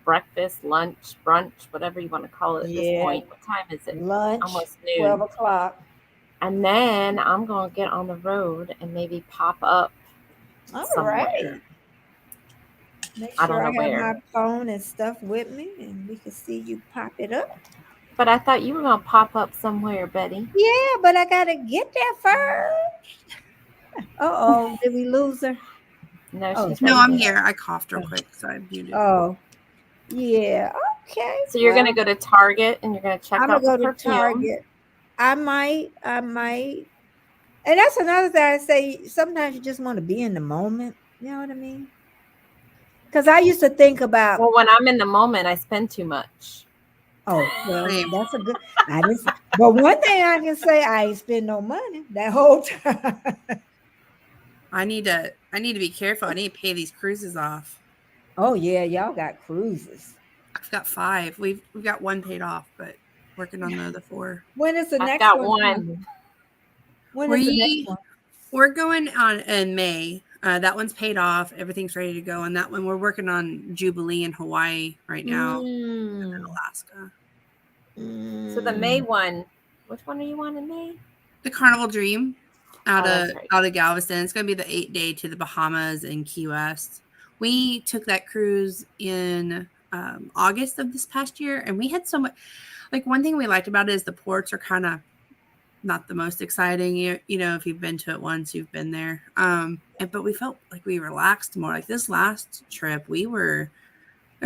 breakfast, lunch, brunch, whatever you want to call it at this point. What time is it? Lunch. Almost noon. 12 o'clock. And then I'm gonna get on the road and maybe pop up. All somewhere. right. Make sure I have my phone and stuff with me, and we can see you pop it up. But I thought you were gonna pop up somewhere, Betty. Yeah, but I gotta get there first. Uh-oh, did we lose her? No, she's no, I'm here. I coughed real quick, so I muted. Oh, yeah. Okay. So you're gonna go to Target and you're gonna check out the perfume. I'm gonna go to Target. I might. And that's another thing I say. Sometimes you just want to be in the moment. You know what I mean? Because I used to think about. Well, when I'm in the moment, I spend too much. Oh, well, that's a good. But one thing I can say, I ain't spend no money that whole time. I need to be careful. I need to pay these cruises off. Oh yeah, y'all got cruises. I've got 5. We've got 1 paid off, but working on the other 4. When is the next got one? When is the next one? We're going on in May. That one's paid off. Everything's ready to go. And that one, we're working on Jubilee in Hawaii right now. And in Alaska. So the May one, which one are you on in May? The Carnival Dream out of Galveston. It's going to be the 8-day to the Bahamas and Key West. We took that cruise in August of this past year, and we had so much. Like, one thing we liked about it is the ports are kind of not the most exciting. You know, if you've been to it once, you've been there. But we felt like we relaxed more. Like this last trip, there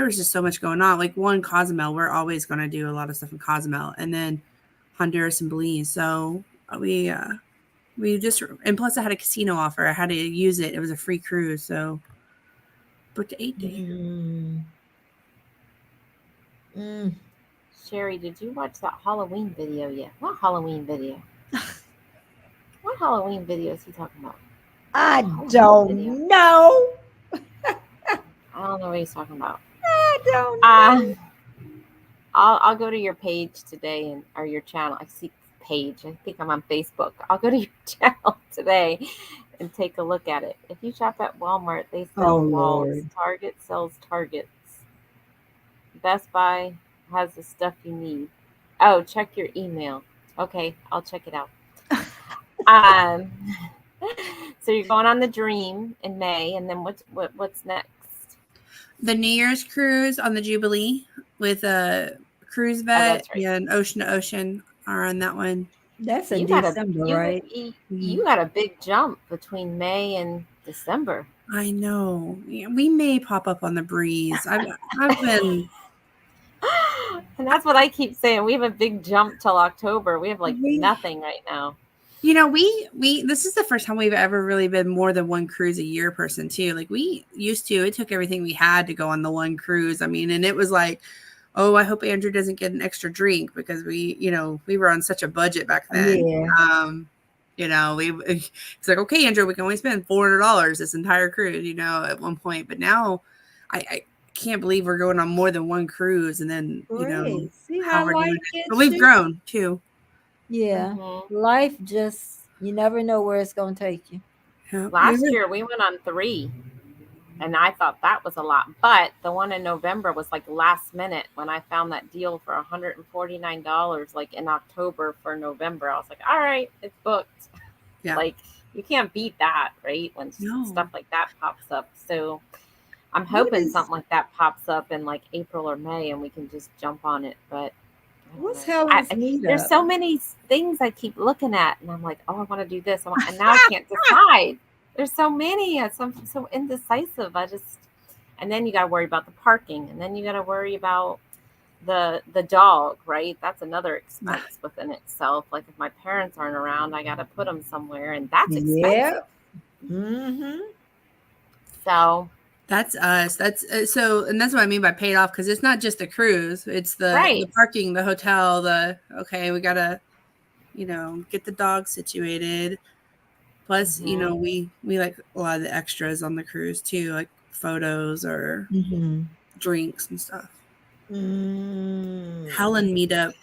was just so much going on. Like Cozumel, we're always going to do a lot of stuff in Cozumel, and then Honduras and Belize. So we just, and plus I had a casino offer. I had to use it. It was a free cruise. So booked 8 days. Mm. Sherry, did you watch that Halloween video yet? What Halloween video? What Halloween video is he talking about? I Halloween video. don't know. I don't know what he's talking about. I don't know. I'll go to your page today or your channel. I see page. I think I'm on Facebook. I'll go to your channel today and take a look at it. If you shop at Walmart, they sell Oh, walls. Lord. Target sells targets. Best Buy has the stuff you need. Oh, check your email. Okay, I'll check it out. So you're going on the Dream in May, and then what's next? The New Year's cruise on the Jubilee with a cruise vet that's right. and Ocean to Ocean are on that one. That's in You got December, right? You got a big jump between May and December. I know. Yeah, we may pop up on the breeze. I've been. And that's what I keep saying. We have a big jump till October. We have like We- nothing right now. You know, we this is the first time we've ever really been more than one cruise a year person too. Like we used to, it took everything we had to go on the one cruise. I mean, and it was like, oh, I hope Andrew doesn't get an extra drink because we were on such a budget back then. Yeah. It's like, okay, Andrew, we can only spend $400 this entire cruise, at one point. But now I can't believe we're going on more than one cruise, and then Great. See how how we're life doing it. gets But we've you? grown too. Yeah. Mhm. Life just, you never know where it's going to take you. Yeah. Last year we went on 3, and I thought that was a lot. But the one in November was like last minute when I found that deal for $149, like in October for November. I was like, all right, it's booked. Yeah. Like you can't beat that, right? When No. stuff like that pops up. So I'm hoping something like that pops up in like April or May, and we can just jump on it. But I don't What's know. Helen's meetup? There's so many things I keep looking at, and I'm like, oh, I want to do this, and now I can't decide. There's so many. I'm so indecisive. And then you got to worry about the parking, and then you got to worry about the dog, right? That's another expense within itself. Like if my parents aren't around, I got to put them somewhere, and that's expensive. Yeah. Mm-hmm. So that's us. That's so, and that's what I mean by paid off, because it's not just the cruise; it's the parking, the hotel, we gotta, get the dog situated. Plus, we like a lot of the extras on the cruise too, like photos or drinks and stuff. Helen meetup.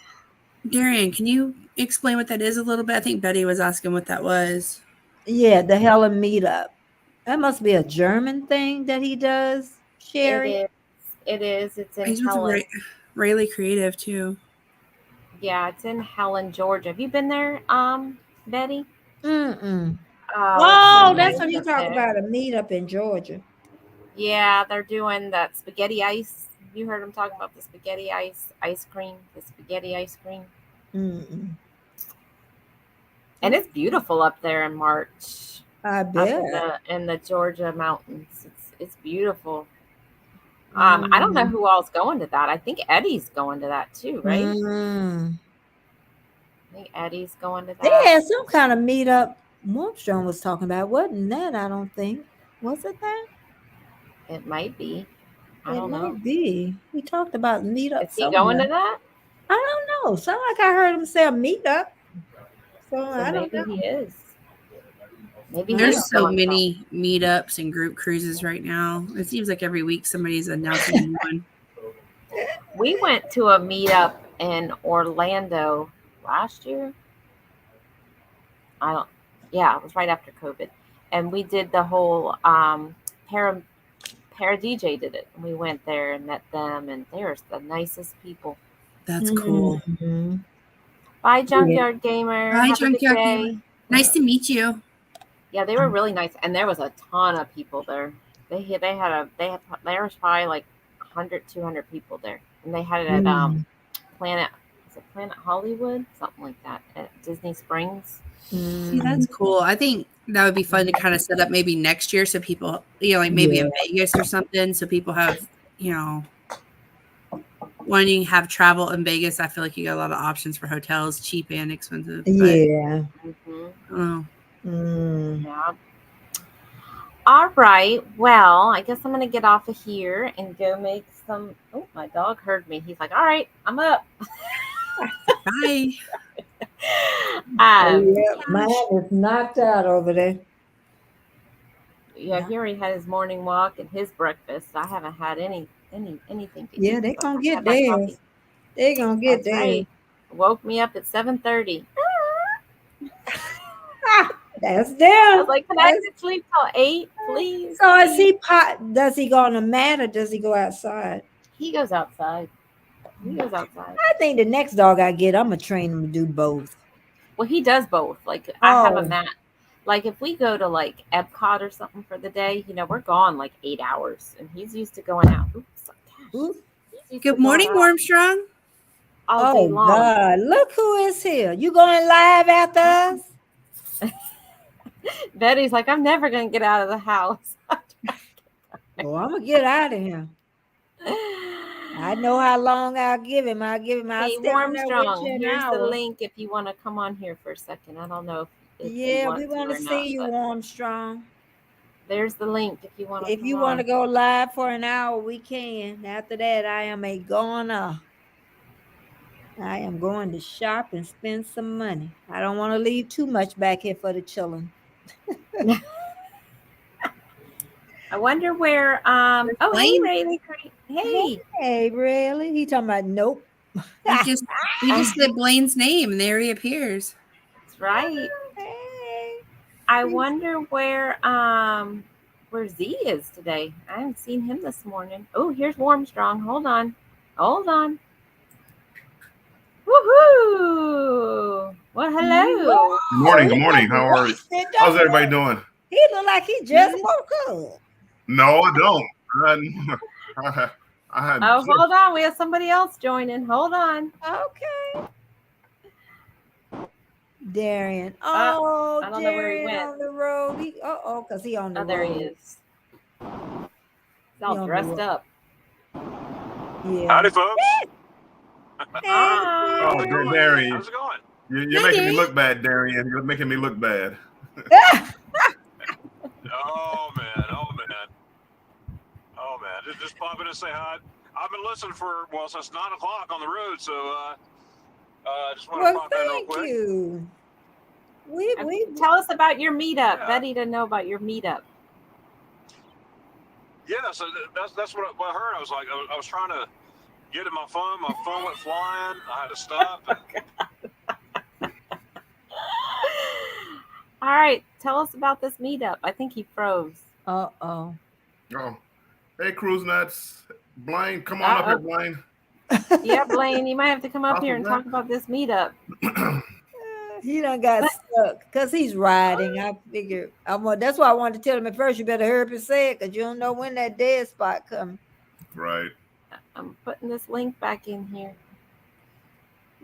Darian, can you explain what that is a little bit? I think Betty was asking what that was. Yeah, the Helen meetup. That must be a German thing that he does, Sherry. It is. It's in He's Helen. with Rayleigh Creative too. Yeah, it's in Helen, Georgia. Have you been there, Betty? Mm-mm. Oh, that's what you talk about, a meetup in Georgia. Yeah, they're doing that spaghetti ice. You heard them talking about the spaghetti ice cream, the spaghetti ice cream. Mm-mm. And it's beautiful up there in March. I bet. In the Georgia mountains. It's beautiful. I don't know who all's going to that. I think Eddie's going to that too, right? I think Eddie's going to that. They had some kind of meetup Armstrong was talking about. Wasn't that? I don't think. Was it that? It might be. I It don't know. might be. We talked about meetup. Is he going to that? I don't know. Sound like I heard him say a meetup. So I don't know. Maybe he is. Maybe there's so many meetups and group cruises right now. It seems like every week somebody's announcing one. We went to a meetup in Orlando last year. It was right after COVID, and we did the whole Para DJ did it. We went there and met them, and they're the nicest people. That's cool. Mm-hmm. Bye, Junkyard Gamer. Bye, Junkyard Gamer. Nice to meet you. Yeah, they were really nice, and there was a ton of people there. There was probably like 100, 200 people there, and they had it at Planet Hollywood, something like that, at Disney Springs. See, that's cool. I think that would be fun to kind of set up maybe next year, so people, like maybe in Vegas or something, so people have, when you have travel in Vegas, I feel like you got a lot of options for hotels, cheap and expensive. Yeah. Yeah. All right. Well, I guess I'm going to get off of here and go make some. Oh, my dog heard me. He's like, all right, I'm up. Bye. Yeah, mine is knocked out over there. Yeah, he already had his morning walk and his breakfast. I haven't had anything to Yeah, eat. they so gonna I get had my theirs. coffee. They gonna get That's right. theirs. Woke me up at 7:30. That's I them. was like, can I just sleep till 8, please? So is he does he go on the mat or does he go outside? He goes outside. I think the next dog I get, I'm gonna train him to do both. Well, he does both. Like I have a Oh. mat. Like if we go to like Epcot or something for the day, we're gone like 8 hours, and he's used to going out. Oops, Ooh. he's used to Good going morning, out Armstrong. all day Oh long. God, look who is here. You going live after us? Betty's like, I'm never gonna get out of the house. Oh, I'm gonna get out of here. I know how long I'll give him. I'll Hey, stay on there with Warmstrong, you an here's the hour. link if you want to come on here for a second. I don't know if Yeah, you want we to want to or see not, you, but Armstrong. there's the link if you want to. If you want to go live for an hour, we can. After that, I am a goner. I am going to shop and spend some money. I don't want to leave too much back here for the children. I wonder where. Oh, hey, Blaine? Rayleigh. Hey. Hey, really? He talking about nope. You just said Blaine's name, and there he appears. That's right. Hey. I wonder where Z is today. I haven't seen him this morning. Oh, here's Warmstrong. Hold on. Woohoo! Well, hello. Good morning. How are you? How's everybody doing? He look like he just woke up. No, I don't. I had Oh, hold on. We have somebody else joining. Hold on. Okay. Darian. I Oh, don't know where he Darian went. on the road. Because he on the road. Oh, there he is. He's all dressed up. Yeah. Howdy, folks. Hi. Oh, Darian, How's it going? you're Hi, making me Darian. look bad, Darian. You're making me look bad. Oh man. Just pop in and say hi. I've been listening since 9 o'clock on the road, so just want to Well, pop in real thank quick. you. We Tell us about your meetup. Yeah. Betty to know about your meetup. Yeah, so that's what I heard. I was like, I was trying to get in my phone. My phone went flying. I had to stop. All right. Tell us about this meetup. I think he froze. oh. Oh, hey, Cruise Nuts. Blaine, come on up here, Blaine. Yeah, Blaine, you might have to come up here and Awesome, talk about this meetup. He done got stuck because he's riding. I figured that's why I wanted to tell him at first. You better hurry up and say it because you don't know when that dead spot comes. Right. I'm putting this link back in here.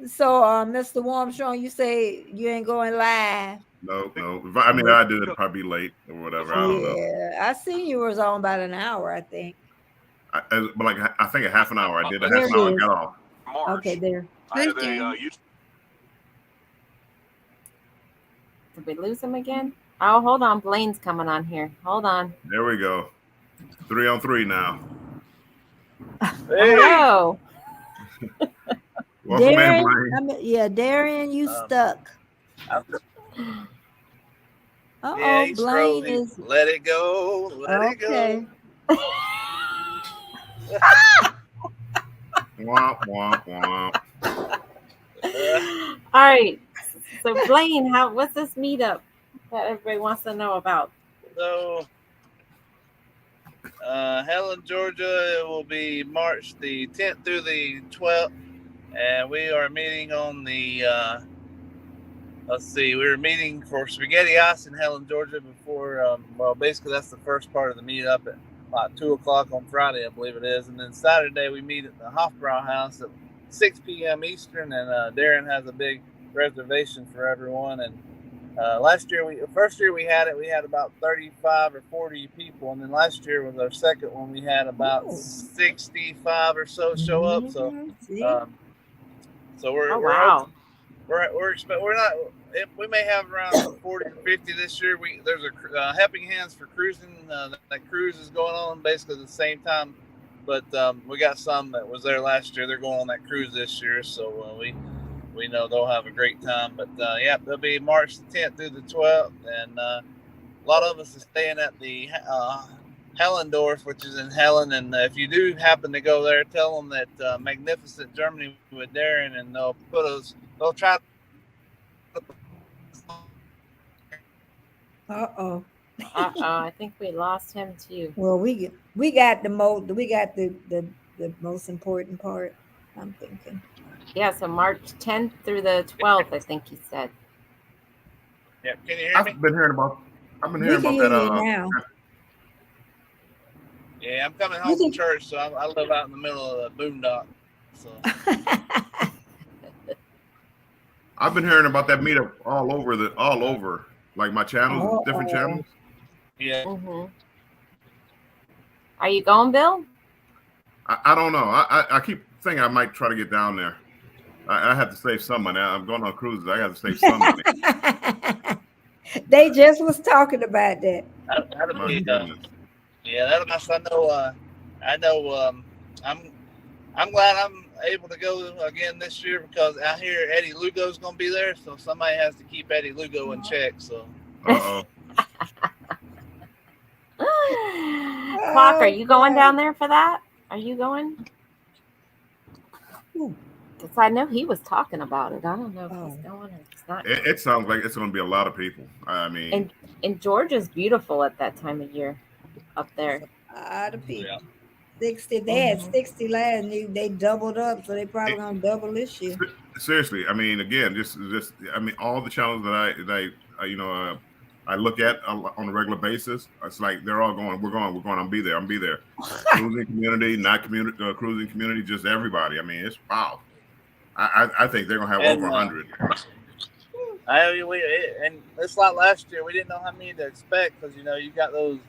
So, Mr. Warmstrong, you say you ain't going live. No. I mean, I did it probably late or whatever. I don't know. Yeah, I seen you was on about an hour, I think. But I think a half an hour. I did a There half an it hour and is. got off. March. Okay, there. I had Thank you. YouTube. Did we lose him again? Oh, hold on. Blaine's coming on here. Hold on. There we go. 3-on-3 now. Hello. Welcome in, Darian, Blaine. Darian, you stuck. Yeah, he's Blaine frozen. is Let it go. Let it okay. go. Womp, womp, womp. All right. So Blaine, what's this meetup that everybody wants to know about? So, Helen, Georgia, it will be March the 10th through the 12th, and we are meeting on the. We were meeting for Spaghetti Ice in Helen, Georgia before. Basically that's the first part of the meetup at about 2 o'clock on Friday, I believe it is, and then Saturday we meet at the Hofbrau House at 6 p.m. Eastern, and Darren has a big reservation for everyone. And first year we had about 35 or 40 people, and then last year was our second one. We had about 65 or so show up. So, See? so we're Oh, wow. we're not. we may have around 40 or 50 this year. There's a Helping Hands for Cruising. That cruise is going on basically at the same time, but we got some that was there last year. They're going on that cruise this year, so we know they'll have a great time. But yeah, they'll be March the 10th through the 12th, and a lot of us are staying at the Hellendorf, which is in Helen. And if you do happen to go there, tell them that Magnificent Germany with Darren, and they'll try. Uh-oh. I think we lost him too. Well, we got the most important part, I'm thinking. Yeah, so March 10th through the 12th, I think he said. Yeah, can you hear me? I've been hearing about We that. can hear you now. Yeah, I'm coming home from church, so I live out in the middle of the boondock. So I've been hearing about that meetup all over, like my channels, different channels. yeah, Are you going, Bill? I don't know. I keep thinking I might try to get down there. I have to save some money. I'm going on cruises. I got to save some money. They just was talking about that. that'll My be goodness. yeah, that'll be nice. I know. I'm glad I'm able to go again this year because I hear Eddie Lugo's going to be there, so somebody has to keep Eddie Lugo in check. So Uh-oh. Clock, are you going down there for that? Are you going? Because I know he was talking about it. I don't know if he's going or he's not. It sounds like it's going to be a lot of people. I mean, And Georgia's beautiful at that time of year up there. A lot of people. yeah. 60. They had 60 last year. They doubled up, so they probably gonna double this year. seriously, I mean, again, just I mean, all the channels that I look at on a regular basis, it's like they're all going. We're going. I'll be there. Cruising community, not community, cruising community, just everybody. I mean, it's wow. I think they're gonna have over 100. And it's like last year. We didn't know how many to expect because you got those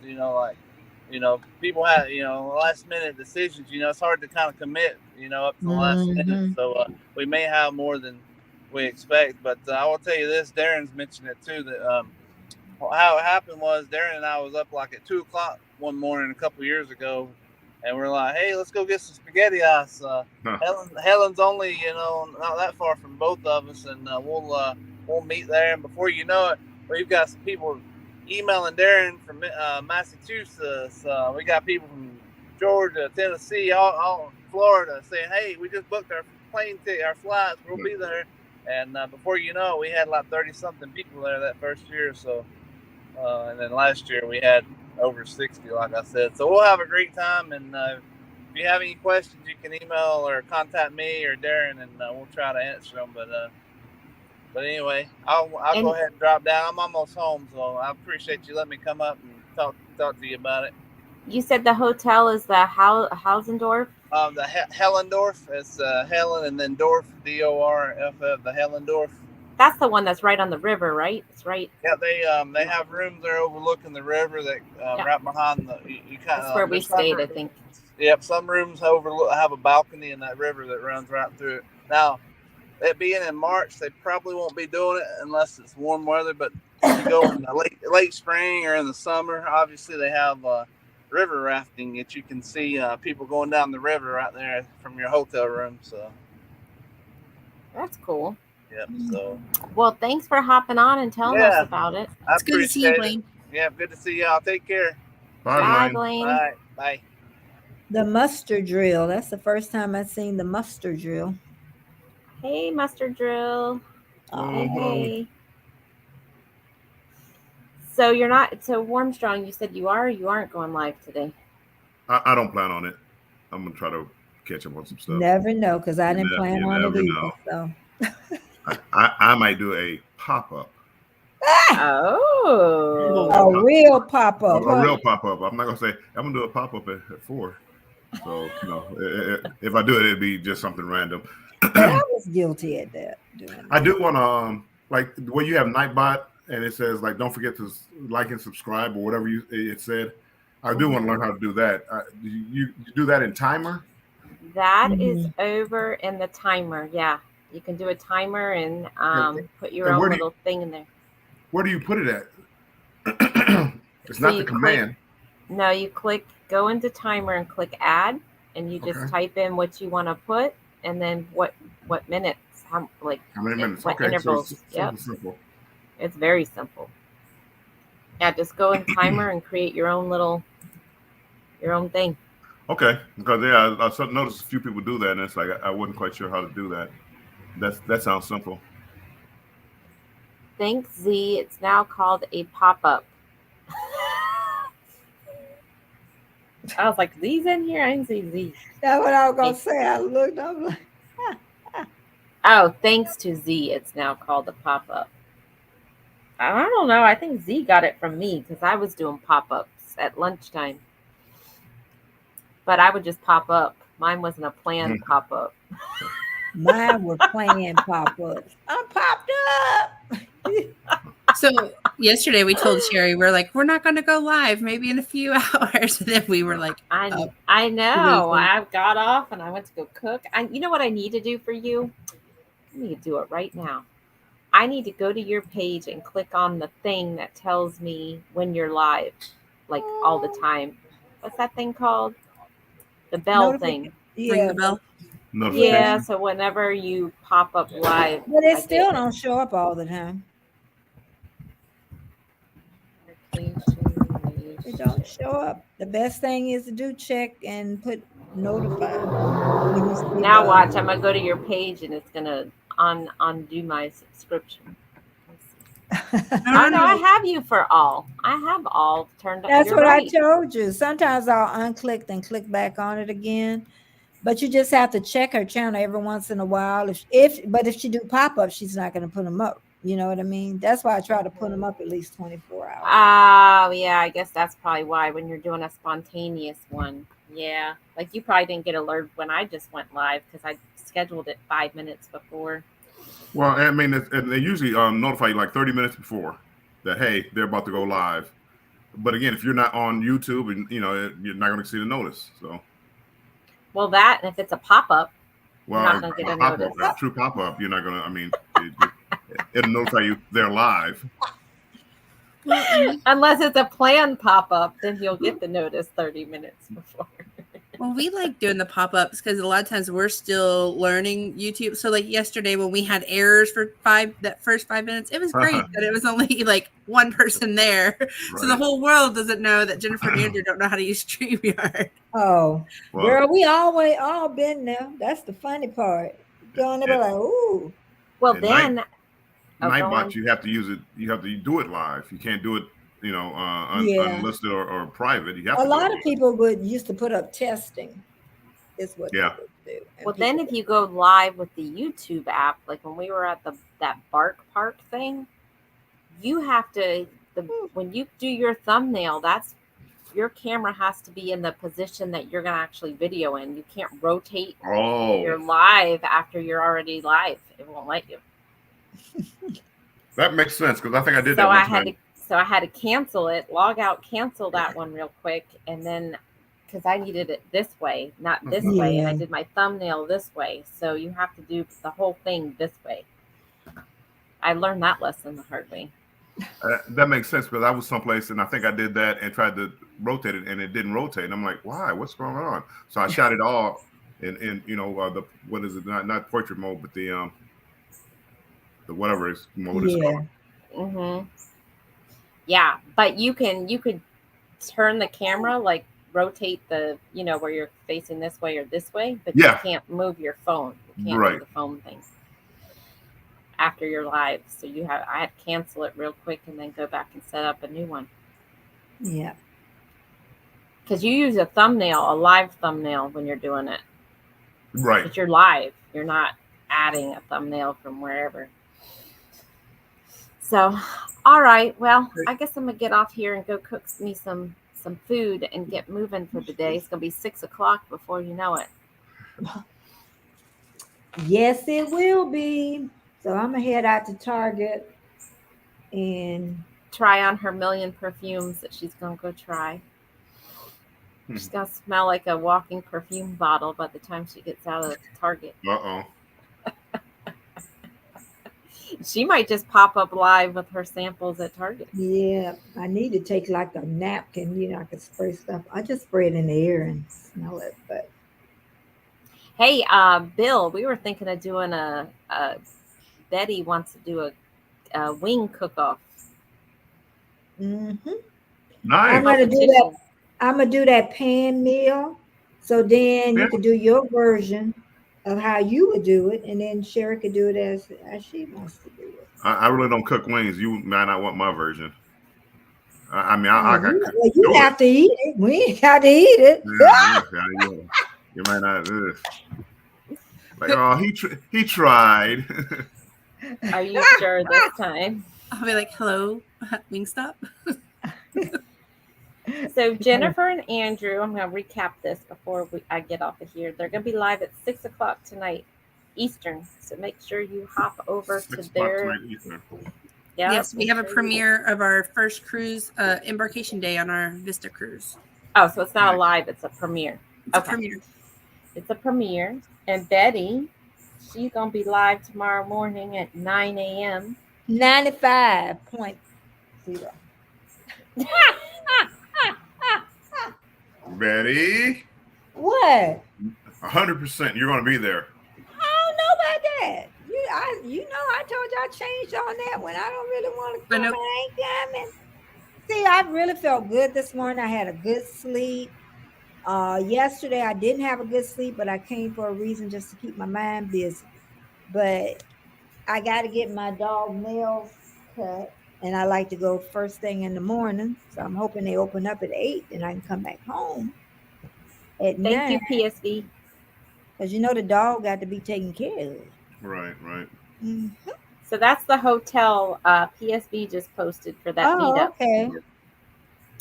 people have last minute decisions. It's hard to kind of commit up to the last minute. So we may have more than we expect. But I will tell you this: Darren's mentioned it too. That how it happened was Darren and I was up like at 2:00 one morning a couple years ago, and we're like, "Hey, let's go get some SpaghettiOs." Helen's only not that far from both of us, and we'll meet there. And before you know it, we've got some people emailing Darren from Massachusetts. We got people from Georgia, Tennessee, all Florida saying, "Hey, we just booked our plane ticket, our flights. We'll be there." And before you know it, we had like 30-something people there that first year. So, and then last year we had over 60, like I said. So we'll have a great time. And if you have any questions, you can email or contact me or Darren, and we'll try to answer them. But anyway, I'll go ahead and drop down. I'm almost home, so I appreciate you letting me come up and talk to you about it. You said the hotel is the Hausendorf? The Hellendorf. It's Helen and then Dorf, DORF, the Hellendorf. That's the one that's right on the river, right? It's right. Yeah, they have rooms there overlooking the river that right behind the. That's where we stayed, I think. Yep, some rooms have a balcony in that river that runs right through it. Now, it being in March, they probably won't be doing it unless it's warm weather. But if you go in the late spring or in the summer, obviously they have river rafting that you can see people going down the river right there from your hotel room. So that's cool. Yep. So well, thanks for hopping on and telling us about it. It's good to see you, Blaine. Yeah, good to see y'all. Take care. Bye, Blaine. Bye. Bye. The muster drill. That's the first time I've seen the muster drill. Hey, mustard drill. Hey. So you're not. So Warmstrong, you said you are. Or you aren't going live today. I don't plan on it. I'm gonna try to catch up on some stuff. Never know, because I didn't plan on it either. So I might do a pop-up. Oh, a real pop-up. A real pop-up. I'm not gonna say I'm gonna do a pop-up at 4. So if I do it, it'd be just something random. I was guilty at that. I do want to like where you have Nightbot and it says like don't forget to like and subscribe or whatever it said. I do want to learn how to do that. You do that in timer? That is over in the timer. Yeah. You can do a timer and put your and own where do you- little thing in there. Where do you put it at? It's So not the you click- command. No, you go into timer and click add, and you just Okay. type in what you want to put, and then what minutes, How many minutes? what Okay, intervals. so it's Yep, simple. it's very simple. Yeah, just go in timer and create your own thing. Okay, because yeah, I noticed a few people do that, and it's like I wasn't quite sure how to do that. That sounds simple. Thanks, Z. It's now called a pop-up. I was like, Z's in here? I didn't see Z. That's what I was gonna say. I looked up like, Oh, thanks to Z, it's now called a pop-up. I don't know. I think Z got it from me because I was doing pop-ups at lunchtime. But I would just pop up. Mine wasn't a planned pop-up. mine were playing pop-ups. I popped up. So yesterday we told Sherry, we're like, we're not going to go live, maybe in a few hours. And then we were like, I up. know. Amazing. I got off and I went to go cook. You know what I need to do for you? I need to do it right now. I need to go to your page and click on the thing that tells me when you're live, like all the time. What's that thing called? The bell thing. ring Yeah, the bell. Notification. Yeah, so whenever you pop up live, but it I still get don't show up all the time. It don't show up. The best thing is to do check and put notify. when you see Now the- watch, I'm gonna go to your page and it's gonna undo my subscription. Oh no, I have you for all. I have all turned up. That's You're what right. I told you. Sometimes I'll unclick and click back on it again. But you just have to check her channel every once in a while. If she do pop-up, she's not going to put them up. You know what I mean? That's why I try to put them up at least 24 hours. Oh yeah, I guess that's probably why when you're doing a spontaneous one. Yeah. Like you probably didn't get alert when I just went live because I scheduled it 5 minutes before. Well, I mean, they usually notify you like 30 minutes before that, hey, they're about to go live. But again, if you're not on YouTube, and you're not going to see the notice. So, Well, that and if it's a pop-up, well, not gonna get a notice. A true pop-up, you're not going to. I mean, it'll notify you they're live. unless it's a planned pop-up, then you'll get the notice 30 minutes before. Well, we like doing the pop-ups because a lot of times we're still learning YouTube. So like yesterday when we had errors for that first 5 minutes, it was great that it was only like one person there. So the Right. whole world doesn't know that Jennifer and Andrew don't know how to use StreamYard. Oh, Well, girl, we always all been there. That's the funny part. Going to be like, ooh. Well, At then go on. Nightbot, you have to use it. You have to do it live. You can't do it, Yeah. unlisted or private. You have A to lot do of it. people used to put up testing. Is what Yeah. they would do. And Well, then people- if you go live with the YouTube app, like when we were at that Bark Park thing, you have to when you do your thumbnail, that's your camera has to be in the position that you're going to actually video in. You can't rotate your Oh, live after you're already live. It won't let you. that makes sense because I think I did So that I one had time. I had to cancel it, log out, cancel that one real quick, and then because I needed it this way, not this way, and I Yeah. did my thumbnail this way. So you have to do the whole thing this way. I learned that lesson the hard way. That makes sense because I was someplace and I think I did that and tried to rotate it and it didn't rotate. And I'm like, why? What's going on? So I shot it off in the what is it? Not portrait mode, but the whatever is mode is Yeah. called. Mm-hmm. Yeah, but you could turn the camera, like rotate the where you're facing this way or this way, but Yeah. you can't move your phone. You can't Right. do the phone thing after you're live. So I had to cancel it real quick and then go back and set up a new one. Yeah. Because you use a live thumbnail when you're doing it. Right. But you're live. You're not adding a thumbnail from wherever. So, all right. Well, I guess I'm going to get off here and go cook me some food and get moving for the day. It's going to be 6 o'clock before you know it. Yes, it will be. So I'm gonna head out to Target and Try on her million perfumes that she's going to go try. She's going to smell like a walking perfume bottle by the time she gets out of Target. Uh-oh. She might just pop up live with her samples at Target. Yeah, I need to take like a napkin. I can spray stuff. I just spray it in the air and smell it. But Hey, Bill, we were thinking of doing a Betty wants to do a wing cook-off. I'm Nice. gonna do that. I'm gonna do that pan meal. So then you Yeah. can do your version of how you would do it, and then Sherry could do it as she wants to do it. I really don't cook wings. You might not want my version. I mean, Oh, I could you do have it. to eat it. We ain't got to eat it. Yeah, you might not. Like, oh, he tried. Are you sure this time? I'll be like, hello, Wingstop. So Jennifer and Andrew, I'm going to recap this before I get off of here. They're going to be live at 6 o'clock tonight Eastern. So make sure you hop over to their. Yeah. Yes, we have a premiere of our first cruise, embarkation day on our Vista cruise. Oh, so it's not a live; it's a premiere. It's a premiere. It's a premiere, and Betty, she's gonna be live tomorrow morning at 9 a.m. 95.0. Betty, What? 100%. You're going to be there. I don't know about that. I told you I changed on that when I don't really want to come. I ain't coming. See, I really felt good this morning. I had a good sleep. Yesterday I didn't have a good sleep, but I came for a reason, just to keep my mind busy. But I got to get my dog nails cut, and I like to go first thing in the morning. So I'm hoping they open up at 8 and I can come back home at 9. Thank you, PSV. Because the dog got to be taken care of. Right. Mm-hmm. So that's the hotel PSV just posted for that meetup. Okay.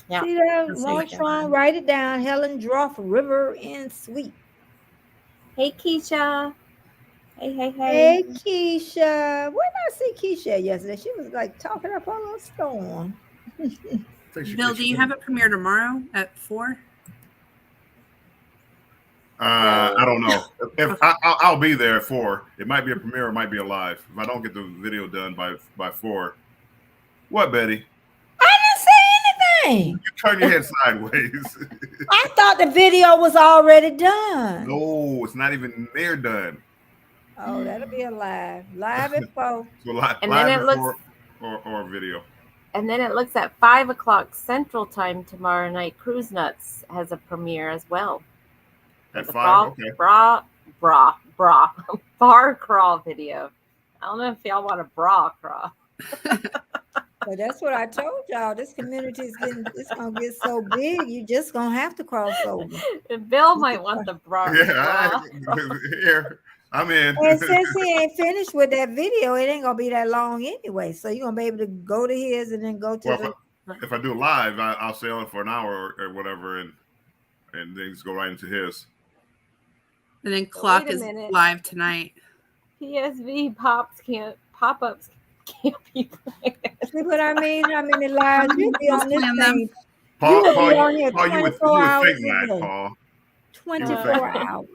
Yeah. See that? Armstrong, write it down. Helen Droff River Inn Suite. Hey, Keisha. Hey. Hey, Keisha. Where did I see Keisha yesterday? She was like talking up all on storm. Bill, do you have a premiere tomorrow at 4? I don't know. If I'll be there at 4. It might be a premiere, it might be a live. If I don't get the video done by 4. What, Betty? I didn't say anything. You turn your head sideways. I thought the video was already done. No, it's not even near done. Oh, that'll be a live at 4. So live then it before or video. And then it looks at 5 o'clock Central Time tomorrow night. Cruise Nuts has a premiere as well. At The 5, okay. bar crawl video. I don't know if y'all want a bra crawl. But that's what I told y'all. This community is gonna get so big. You just gonna have to cross over. Bill might want the bra. Yeah, here I'm in. And since he ain't finished with that video, it ain't gonna be that long anyway. So you're gonna be able to go to his and then go to if I do live, I'll stay on for an hour or whatever, and then just go right into his. And then Clock wait a is minute. live tonight. PSV pop-ups can't be played. See what I mean? I mean, the lives you'll be on this Plan them. thing. Paul, You will be Paul, on here Paul, you would 24 hours think a that, day. Paul. 24 hours.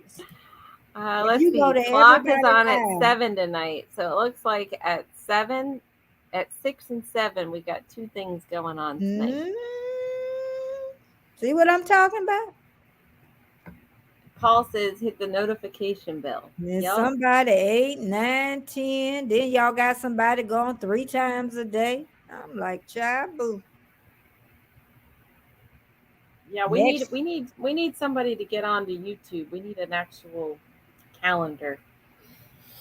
Let's You see. go to Clock is everybody's on at live. 7 tonight. So it looks like at 6 and 7, we got 2 things going on tonight. See what I'm talking about? Paul says hit the notification bell. Then Yep. somebody 8, 9, 10. Then y'all got somebody going 3 times a day. I'm like, child, boo. Yeah, we need somebody to get onto YouTube. We need an actual calendar.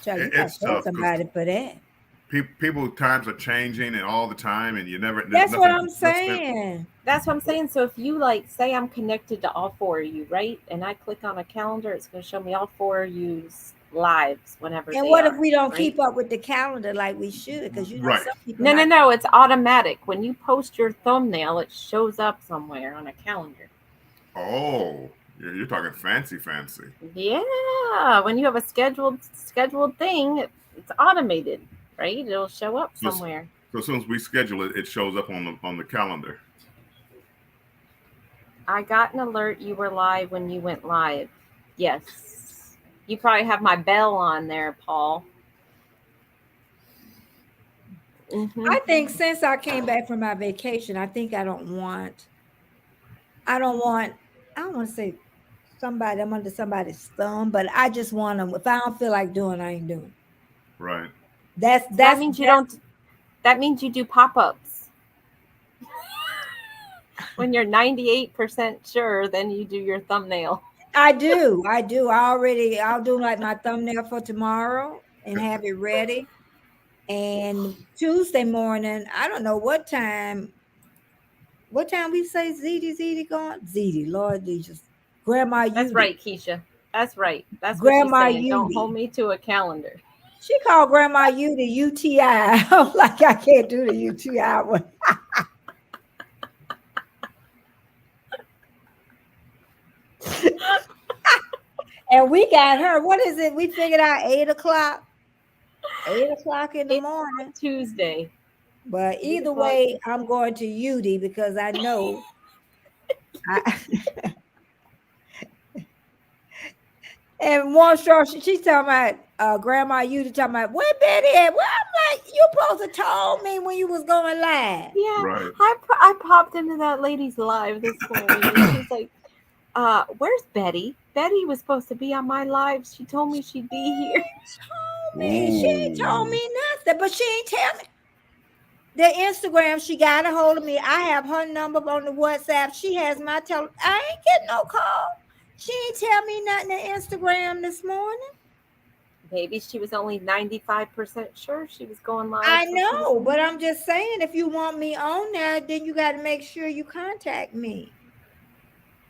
Child, you got It's to tell tough, 'cause somebody for that. People times are changing and all the time, and you never. That's what I'm no sense. saying. That's what I'm saying. So if you say I'm connected to all 4 of you, right? And I click on a calendar, it's going to show me all 4 of you's lives whenever. And they what are, if we don't right? keep up with the calendar like we should? Because Right. some people No. It's automatic. When you post your thumbnail, it shows up somewhere on a calendar. Oh, you're talking fancy. Yeah. When you have a scheduled thing, it's automated, right? It'll show up So- somewhere. So as soon as we schedule it, it shows up on the calendar. I got an alert you were live when you went live. Yes. You probably have my bell on there, Paul. Mhm. I think since I came back from my vacation, I think I don't want I don't want to say somebody, I'm under somebody's thumb, but I just want to, if I don't feel like doing, I ain't doing. Right. That's So that means you don't. That means you do pop-ups. When you're 98% sure, then you do your thumbnail. I do. I'll do like my thumbnail for tomorrow and have it ready. And Tuesday morning, I don't know what time we say ZD going? ZD, Lord Jesus. Grandma That's Judy. right, Keisha. That's right. That's Grandma what she's saying. Don't Judy. hold me to a calendar. She called Grandma U the UTI. I'm like, I can't do the UTI one. And we got her. What is it? We figured out 8 o'clock. 8 o'clock in the morning. Tuesday. But either way, I'm going to UD because I know. And one straw, she's talking about Grandma UD talking about where Betty at? Well, I'm like, you supposed to told me when you was going live. Yeah, Right. I popped into that lady's live this morning. And she's like, where's Betty? Betty was supposed to be on my live. She told me she'd be here. She ain't told me nothing, but she ain't tell me. The Instagram, she got a hold of me. I have her number on the WhatsApp. She has my telephone. I ain't getting no call. She ain't tell me nothing on Instagram this morning. Maybe she was only 95% sure she was going live. I know, but I'm just saying, if you want me on there, then you got to make sure you contact me.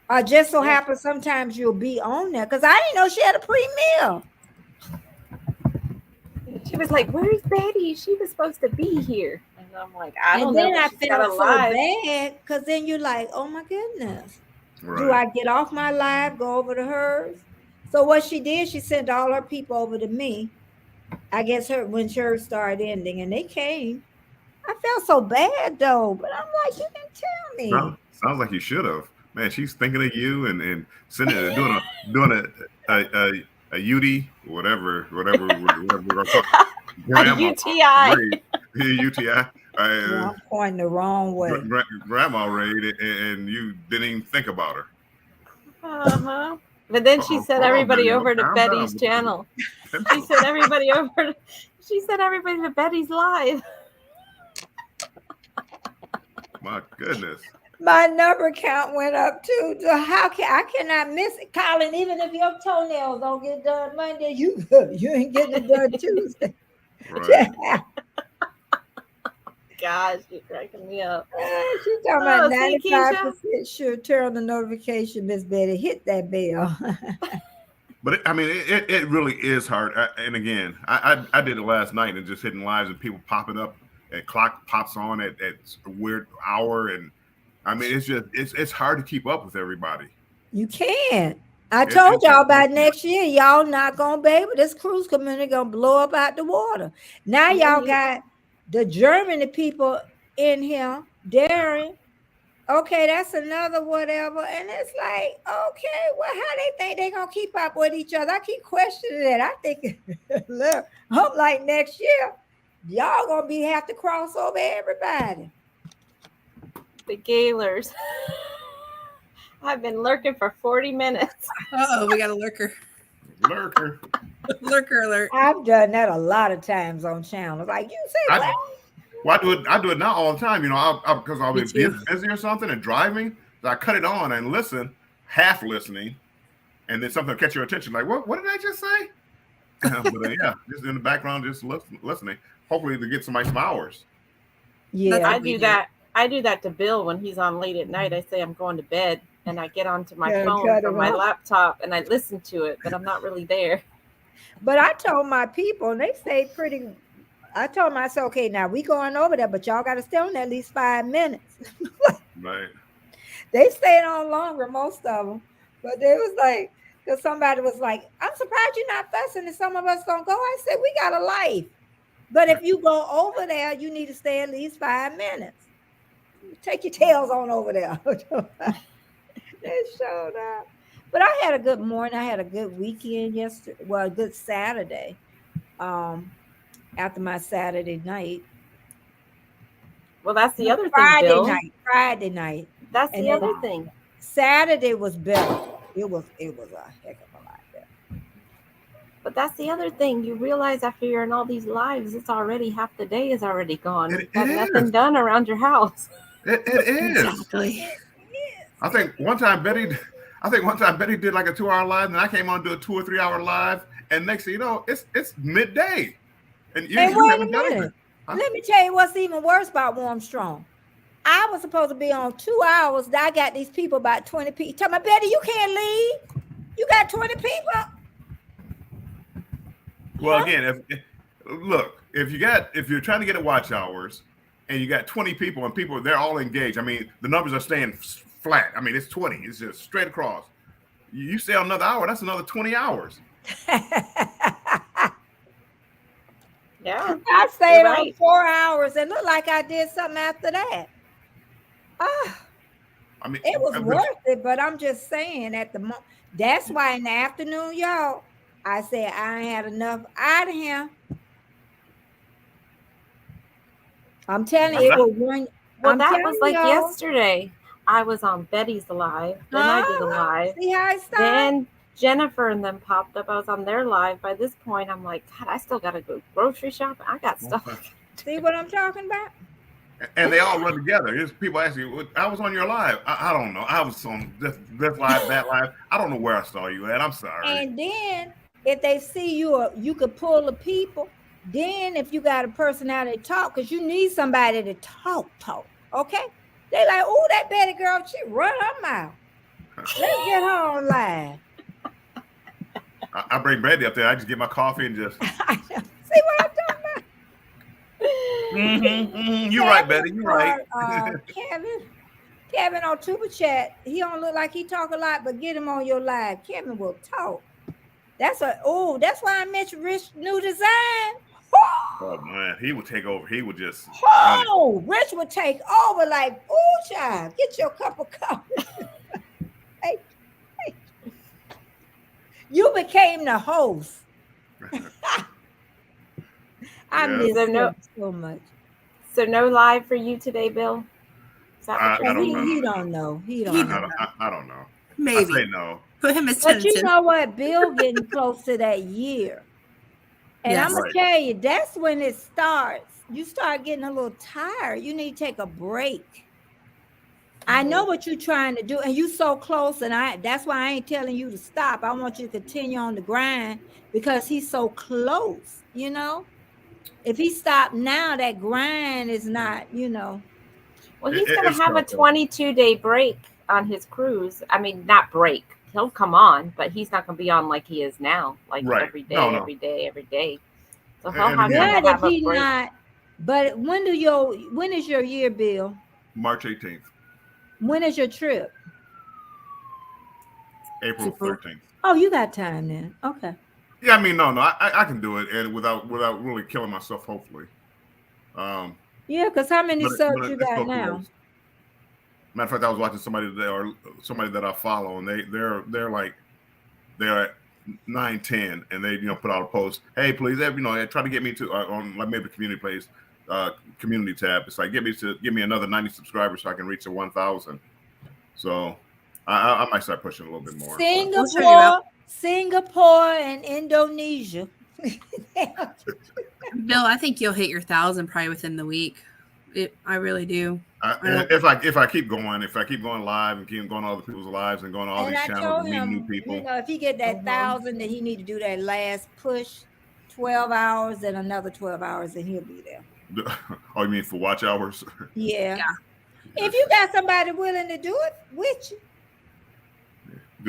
Or just so happens sometimes you'll be on there, because I didn't know she had a pre-meal. She was like, where's Betty? She was supposed to be here. And I'm like, I don't know. And then I She's got felt a so live. bad, because then you're like, oh my goodness. Right. Do I get off my live, go over to hers? So what she did, she sent all her people over to me. I guess when hers started ending, and they came. I felt so bad though, but I'm like, you didn't tell me. Sounds like you should have. Man, she's thinking of you and sending it, doing a UD, whatever we're gonna call A UTI. UTI. I'm pointing the wrong way. Grandma raid, and you didn't even think about her. Uh-huh. But then she sent everybody over to Betty's channel. She sent everybody over. She sent everybody to Betty's live. My goodness. My number count went up too. So I cannot miss it, Colin. Even if your toenails don't get done Monday, you ain't getting it done Tuesday. Right. Gosh, you're cracking me up. She's talking about 95% sure. Turn on the notification, Miss Betty. Hit that bell. But it really is hard. And again, I did it last night and just hitting lives and people popping up. And clock pops on at a weird hour, and it's hard to keep up with everybody. You can't. I told y'all by next year, y'all not gonna be able. This cruise community gonna blow up out the water. Now y'all got the Germany people in here, Darren. Okay, that's another whatever, and it's like, okay, well, how they think they gonna keep up with each other? I keep questioning that. I think, look, I'm like next year, y'all gonna have to cross over everybody. The Gaylors. I've been lurking for 40 minutes. Oh, we got a lurker. Lurker. Lurker alert. I've done that a lot of times on channels. Like you say, well, I do it now all the time. Because I'll be busy or something and driving. So I cut it on and listen, half listening, and then something will catch your attention. Like, what did I just say? But just in the background, just listening. Hopefully to get somebody some hours. Yeah, I do that. I do that to Bill when he's on late at night. I say I'm going to bed, and I get onto my phone from my laptop, and I listen to it, but I'm not really there. But I told my people, and they stayed pretty. I told myself, okay, now we going over there, but y'all got to stay on there at least 5 minutes. Right. They stayed on longer, most of them, but they was like, because somebody was like, I'm surprised you're not fussing, and some of us don't go. I said, we got a life, but if you go over there, you need to stay at least 5 minutes. Take your tails on over there. They showed up. But I had a good morning. I had a good weekend yesterday. Well, a good Saturday. After my Saturday night. Well, that's the other thing, Friday Bill. night. Friday night. That's And the then- other thing. Saturday was better. It was a heck of a lot better. But that's the other thing. You realize after you're in all these lives, it's already half the day is already gone. It You've got is. nothing done around your house. It is. Exactly. I think one time Betty did like a 2-hour live, and I came on to do a 2 or 3 hour live, and next thing you know, it's midday, and you Hey, wait a haven't done minute. anything. Huh? Let me tell you what's even worse about Warmstrong. I was supposed to be on 2 hours. I got these people about 20 people. Tell me, Betty, you can't leave. You got 20 people. Well, again, if you're trying to get at watch hours, and you got 20 people, and people they're all engaged. I mean, the numbers are staying flat. I mean, it's 20. It's just straight across. You stay on another hour, that's another 20 hours. Yeah. I stayed You're on right. 4 hours and looked like I did something after that. Ah, I mean, it was worth it, but I'm just saying at the moment. That's why in the afternoon, y'all, I said I ain't had enough out of him. I'm telling you, it was one. Well, I'm that telling was like y'all. yesterday. I was on Betty's live. Then I did a live. See how it started? Then Jennifer and them popped up. I was on their live. By this point, I'm like, God, I still got to go grocery shopping. I got stuff. See what I'm talking about? and they all run together. There's people asking, "Well, I was on your live." I don't know. I was on this live, that live. I don't know where I saw you at. I'm sorry. And then if they see you, you could pull the people. Then if you got a personality to talk, because you need somebody to talk, okay? They like, oh, that Betty girl, she run her mouth. Let's get her on live. I bring Betty up there. I just get my coffee and just. I know. See what I'm talking about? You're right, Betty. You're right. Kevin on Tuba Chat, he don't look like he talk a lot, but get him on your live. Kevin will talk. That's why I mentioned Rich New Design. Oh man, he would take over. He would just. Oh, Rich would take over like, oh, child, get your cup of coffee. hey. You became the host. I Yeah. miss So no- him so much. So no live for you today, Bill? Is that what I you're don't saying? know. He don't know. He I don't know. don't know. Maybe. I say no. Put him as But you tentative. know what? Bill getting close to that year. And Yes. I'm going Right. to tell you, that's when it starts. You start getting a little tired. You need to take a break. I know what you're trying to do, and you so close, and that's why I ain't telling you to stop. I want you to continue on the grind because he's so close, you know? If he stopped now, that grind is not, you know. Well, he's It- going to it's have a tough, though. 22-day break on his cruise. I mean, not break. He'll come on, but he's not going to be on like he is now, like Right. every day, No. every day, every day. So he'll And have, again- But have if a he break. not, but when is your year, Bill? March 18th, When is your trip? April April. 13th. Oh, you got time then. Okay. Yeah, I mean, no, I can do it, and without really killing myself. Hopefully. Yeah, because how many But- subs but you it's got so now? close. Matter of fact, I was watching somebody today, or somebody that I follow, and they're at 9-10, and they put out a post. Hey, please, try to get me to on like maybe the community place, community tab. It's like give me another 90 subscribers so I can reach the 1,000. So I might start pushing a little bit more. We'll show you out. Singapore, and Indonesia. Bill, I think you'll hit your 1,000 probably within the week. I really do. If I keep going live and keep going to other people's lives and going to all And these I channels told and meeting new him, people. if he get that 1,000, then he need to do that last push, 12 hours and another 12 hours, and he'll be there. Oh, you mean for watch hours? Yeah. Yeah. If you got somebody willing to do it with you,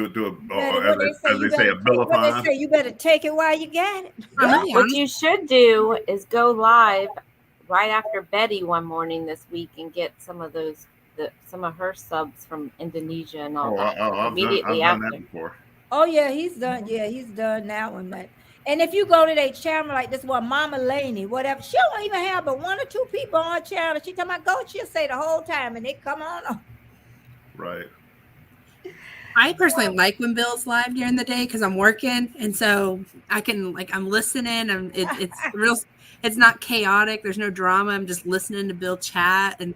do better- as they say, a what billathon. they say, you better take it while you got it. What you should do is go live right after Betty one morning this week and get some of her subs from Indonesia and all that I've immediately done after. that before. Oh yeah, he's done. Yeah, he's done that one. But and if you go to their channel like this one, Mama Laney, whatever, she don't even have but 1 or 2 people on her channel. She talking about go, she'll say the whole time, and they come on. Right. I personally like when Bill's live during the day because I'm working, and so I can I'm listening, and it's It's not chaotic. There's no drama. I'm just listening to Bill chat, and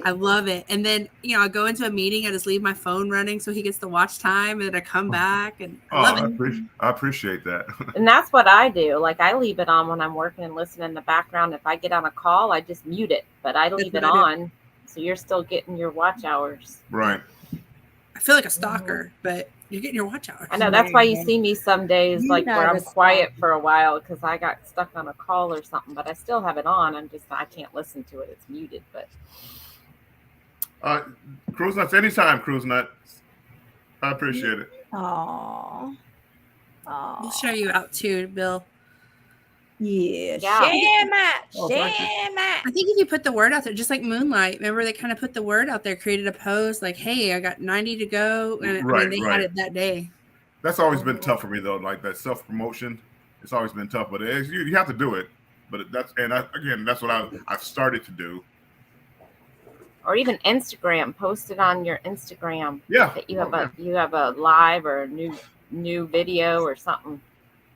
I love it. And then, I go into a meeting. I just leave my phone running so he gets the watch time, and then I come back, and I love it. I appreciate that. And that's what I do. Like, I leave it on when I'm working and listening in the background. If I get on a call, I just mute it, but I leave it on. So you're still getting your watch hours. Right. I feel like a stalker, but you're getting your watch hours. I know. That's why you see me some days, You're like, not where a I'm quiet stalker. for a while because I got stuck on a call or something, but I still have it on. I can't listen to it. It's muted, but. Cruise Nuts, anytime, Cruise Nuts. I appreciate it. Oh. We'll show you out too, Bill. Yeah. Yeah. Share my. Oh, thank you. Share my. I think if you put the word out there, just like Moonlight, remember they kind of put the word out there, created a post like, "Hey, I got 90 to go," and Right, they right. had it that day. That's always been tough for me though, like that self-promotion. It's always been tough, but you have to do it. But that's what I've started to do. Or even Instagram, post it on your Instagram. Yeah. That you have a live or a new video or something.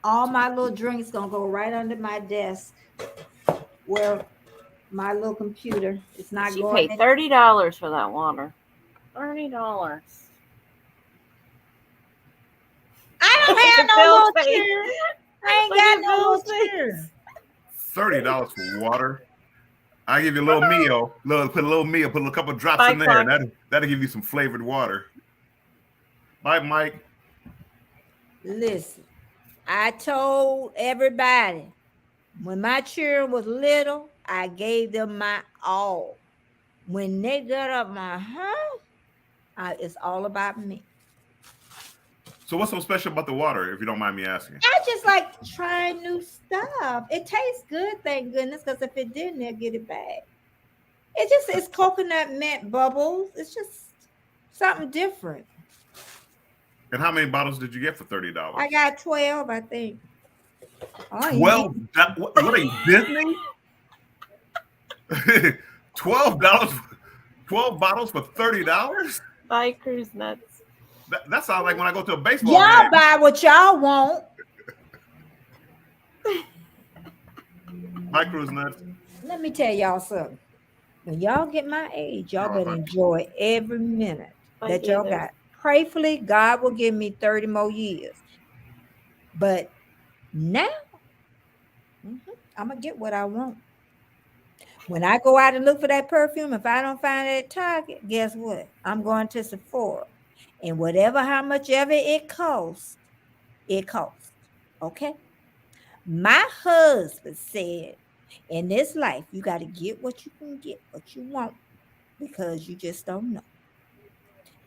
All my little drinks gonna go right under my desk, where my little computer is not She going. paid $30 for that water. $30. I don't have no Bill's little face. chair. I ain't Look got at no Bill's little chair. $30 for water. I give you a little meal, put a couple drops Bye, in there. Clark. That'll give you some flavored water. Bye, Mike. Listen, I told everybody when my children was little, I gave them my all. When they got up my house, it's all about me. So what's so special about the water, if you don't mind me asking? I just like trying new stuff. It tastes good, thank goodness, because if it didn't, they'll get it back. It's coconut mint bubbles. It's just something different. And how many bottles did you get for $30? I got 12, I think. Oh, 12? What are you, Disney? $12? 12 bottles for $30? Bye, Cruise Nuts. That sounds like when I go to a baseball y'all game. buy what y'all want. Bye, Cruise Nuts. Let me tell y'all something. When y'all get my age, y'all better Uh-huh. enjoy every minute But that yeah, y'all there's- got. Prayfully, God will give me 30 more years. But now, I'm going to get what I want. When I go out and look for that perfume, if I don't find it at Target, guess what? I'm going to Sephora. And how much ever it costs, okay? My husband said, in this life, you got to get what you can get, what you want, because you just don't know.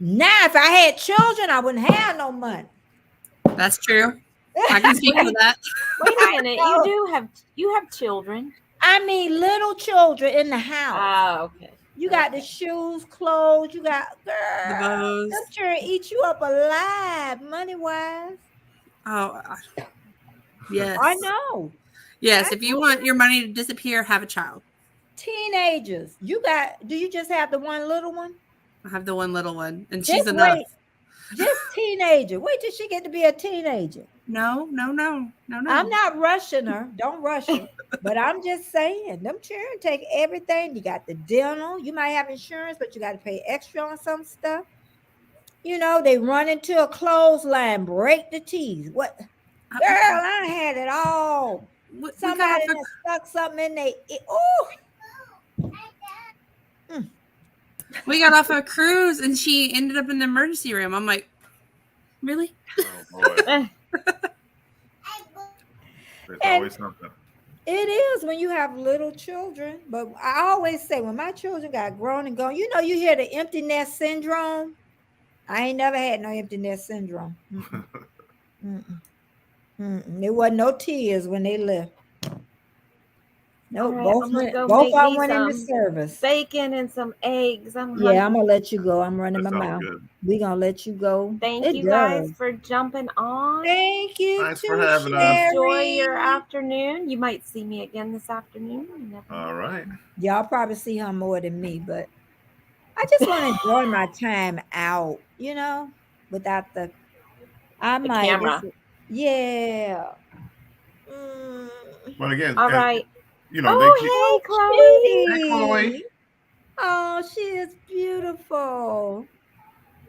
Now, if I had children, I wouldn't have no money. That's true. I can speak for that. Wait a minute. You have children. I mean, little children in the house. Oh, okay. You got the shoes, clothes. You got, The girl, bows. them sure eat you up alive, money-wise. Oh, yes. I know. Yes, if you want your money to disappear, have a child. Teenagers. Do you just have the one little one? I have the one little one, and she's Just enough. wait. Just teenager. Wait till she get to be a teenager. No. I'm not rushing her. Don't rush her. But I'm just saying, them children take everything. You got the dental. You might have insurance, but you got to pay extra on some stuff. You know, they run into a clothesline, break the teeth. What? Girl, I had it all. Somebody that stuck something in they. We got off a cruise, and she ended up in the emergency room. I'm like, really? Oh, boy. There's always something. It is when you have little children. But I always say, when my children got grown and gone, you hear the empty nest syndrome. I ain't never had no empty nest syndrome. There wasn't no tears when they left. No, All right, both I'm gonna go of make them me went into some service. Bacon and some eggs. I'm Yeah, I'm hungry. gonna let you go. I'm running That my sounds mouth. good. We gonna let you go. Thank It you guys does. for jumping on. Thank you. Thanks too, for having us. Sherry. Enjoy your afternoon. You might see me again this afternoon. You never know. All right. Y'all probably see her more than me, but I just want to enjoy my time out, without I The might. camera. Yeah. But again, All right. you know, Oh, Hey, Chloe. Chloe. Oh, she is beautiful.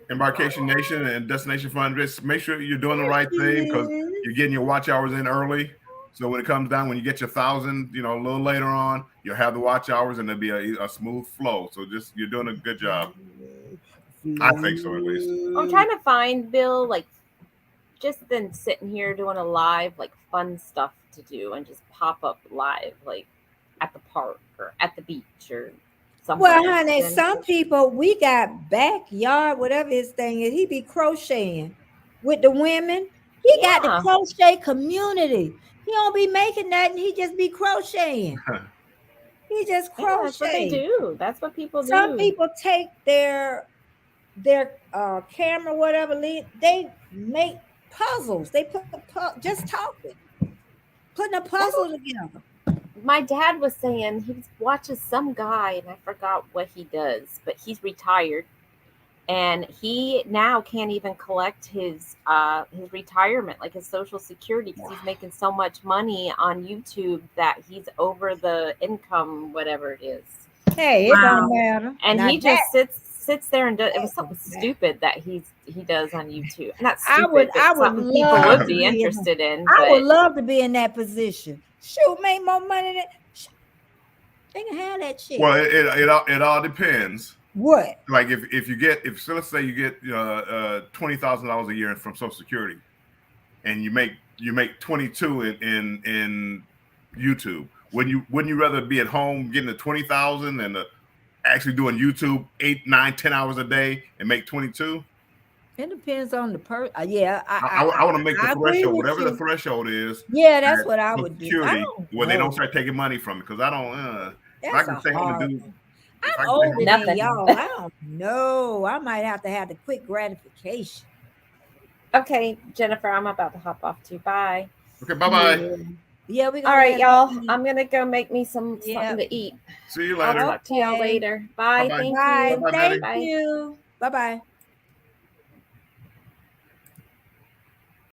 Embarkation Nation and Destination Fund, just make sure you're doing the right She thing because is. you're getting your watch hours in early. So when it comes down, when you get your 1,000, you know, a little later on, you'll have the watch hours and there'll be a smooth flow. So just you're doing a good job. I think so, at least. I'm trying to find, Bill, like, just been sitting here doing a live, like, fun stuff to do and just pop up live, like, at the park or at the beach or somewhere. Well, honey, And- some people, we got backyard, whatever his thing is, he be crocheting with the women. He got the Yeah. crochet community. He don't be making nothing. He just be crocheting. He just Yeah, that's what they crochet. do. That's what people Some do. people take their camera, whatever, they make puzzles. They put just talking, putting a puzzle together. My dad was saying he watches some guy, and I forgot what he does, but he's retired, and he now can't even collect his retirement, like his Social Security, because he's making so much money on YouTube that he's over the income, whatever it is. Hey, it Wow. don't matter. And Now he that- just sits there and does. It was That's something bad. stupid that he does on YouTube. Not I stupid, would- but I would something people love would to be be in interested in. I would But love to be in that position. Shoot, make more money than they can have that shit. Well, it all depends. What? Like if so let's say you get $20,000 a year from Social Security, and you make 22 in YouTube. Wouldn't you rather be at home getting the 20,000 than actually doing YouTube 8, 9, 10 hours a day and make 22? It depends on the person. Yeah, I want to make the I agree threshold, with whatever you. the threshold is. Yeah, that's at what I Social would do. I Security, don't where they don't know. start taking money from it, because I don't. If I That's can a stay home hard and do. one. if I I'm can stay older home- than Nothing. y'all. I don't know. I might have to have the quick gratification. okay, Jennifer, I'm about to hop off too. Bye. Okay, bye bye. Yeah, we. All right, y'all. I'm gonna go make me Yeah. something to eat. See you I'll later. talk to y'all Okay. later. Bye. Bye-bye. Thank Bye. you. Bye-bye, Thank Maddie. you. Bye bye.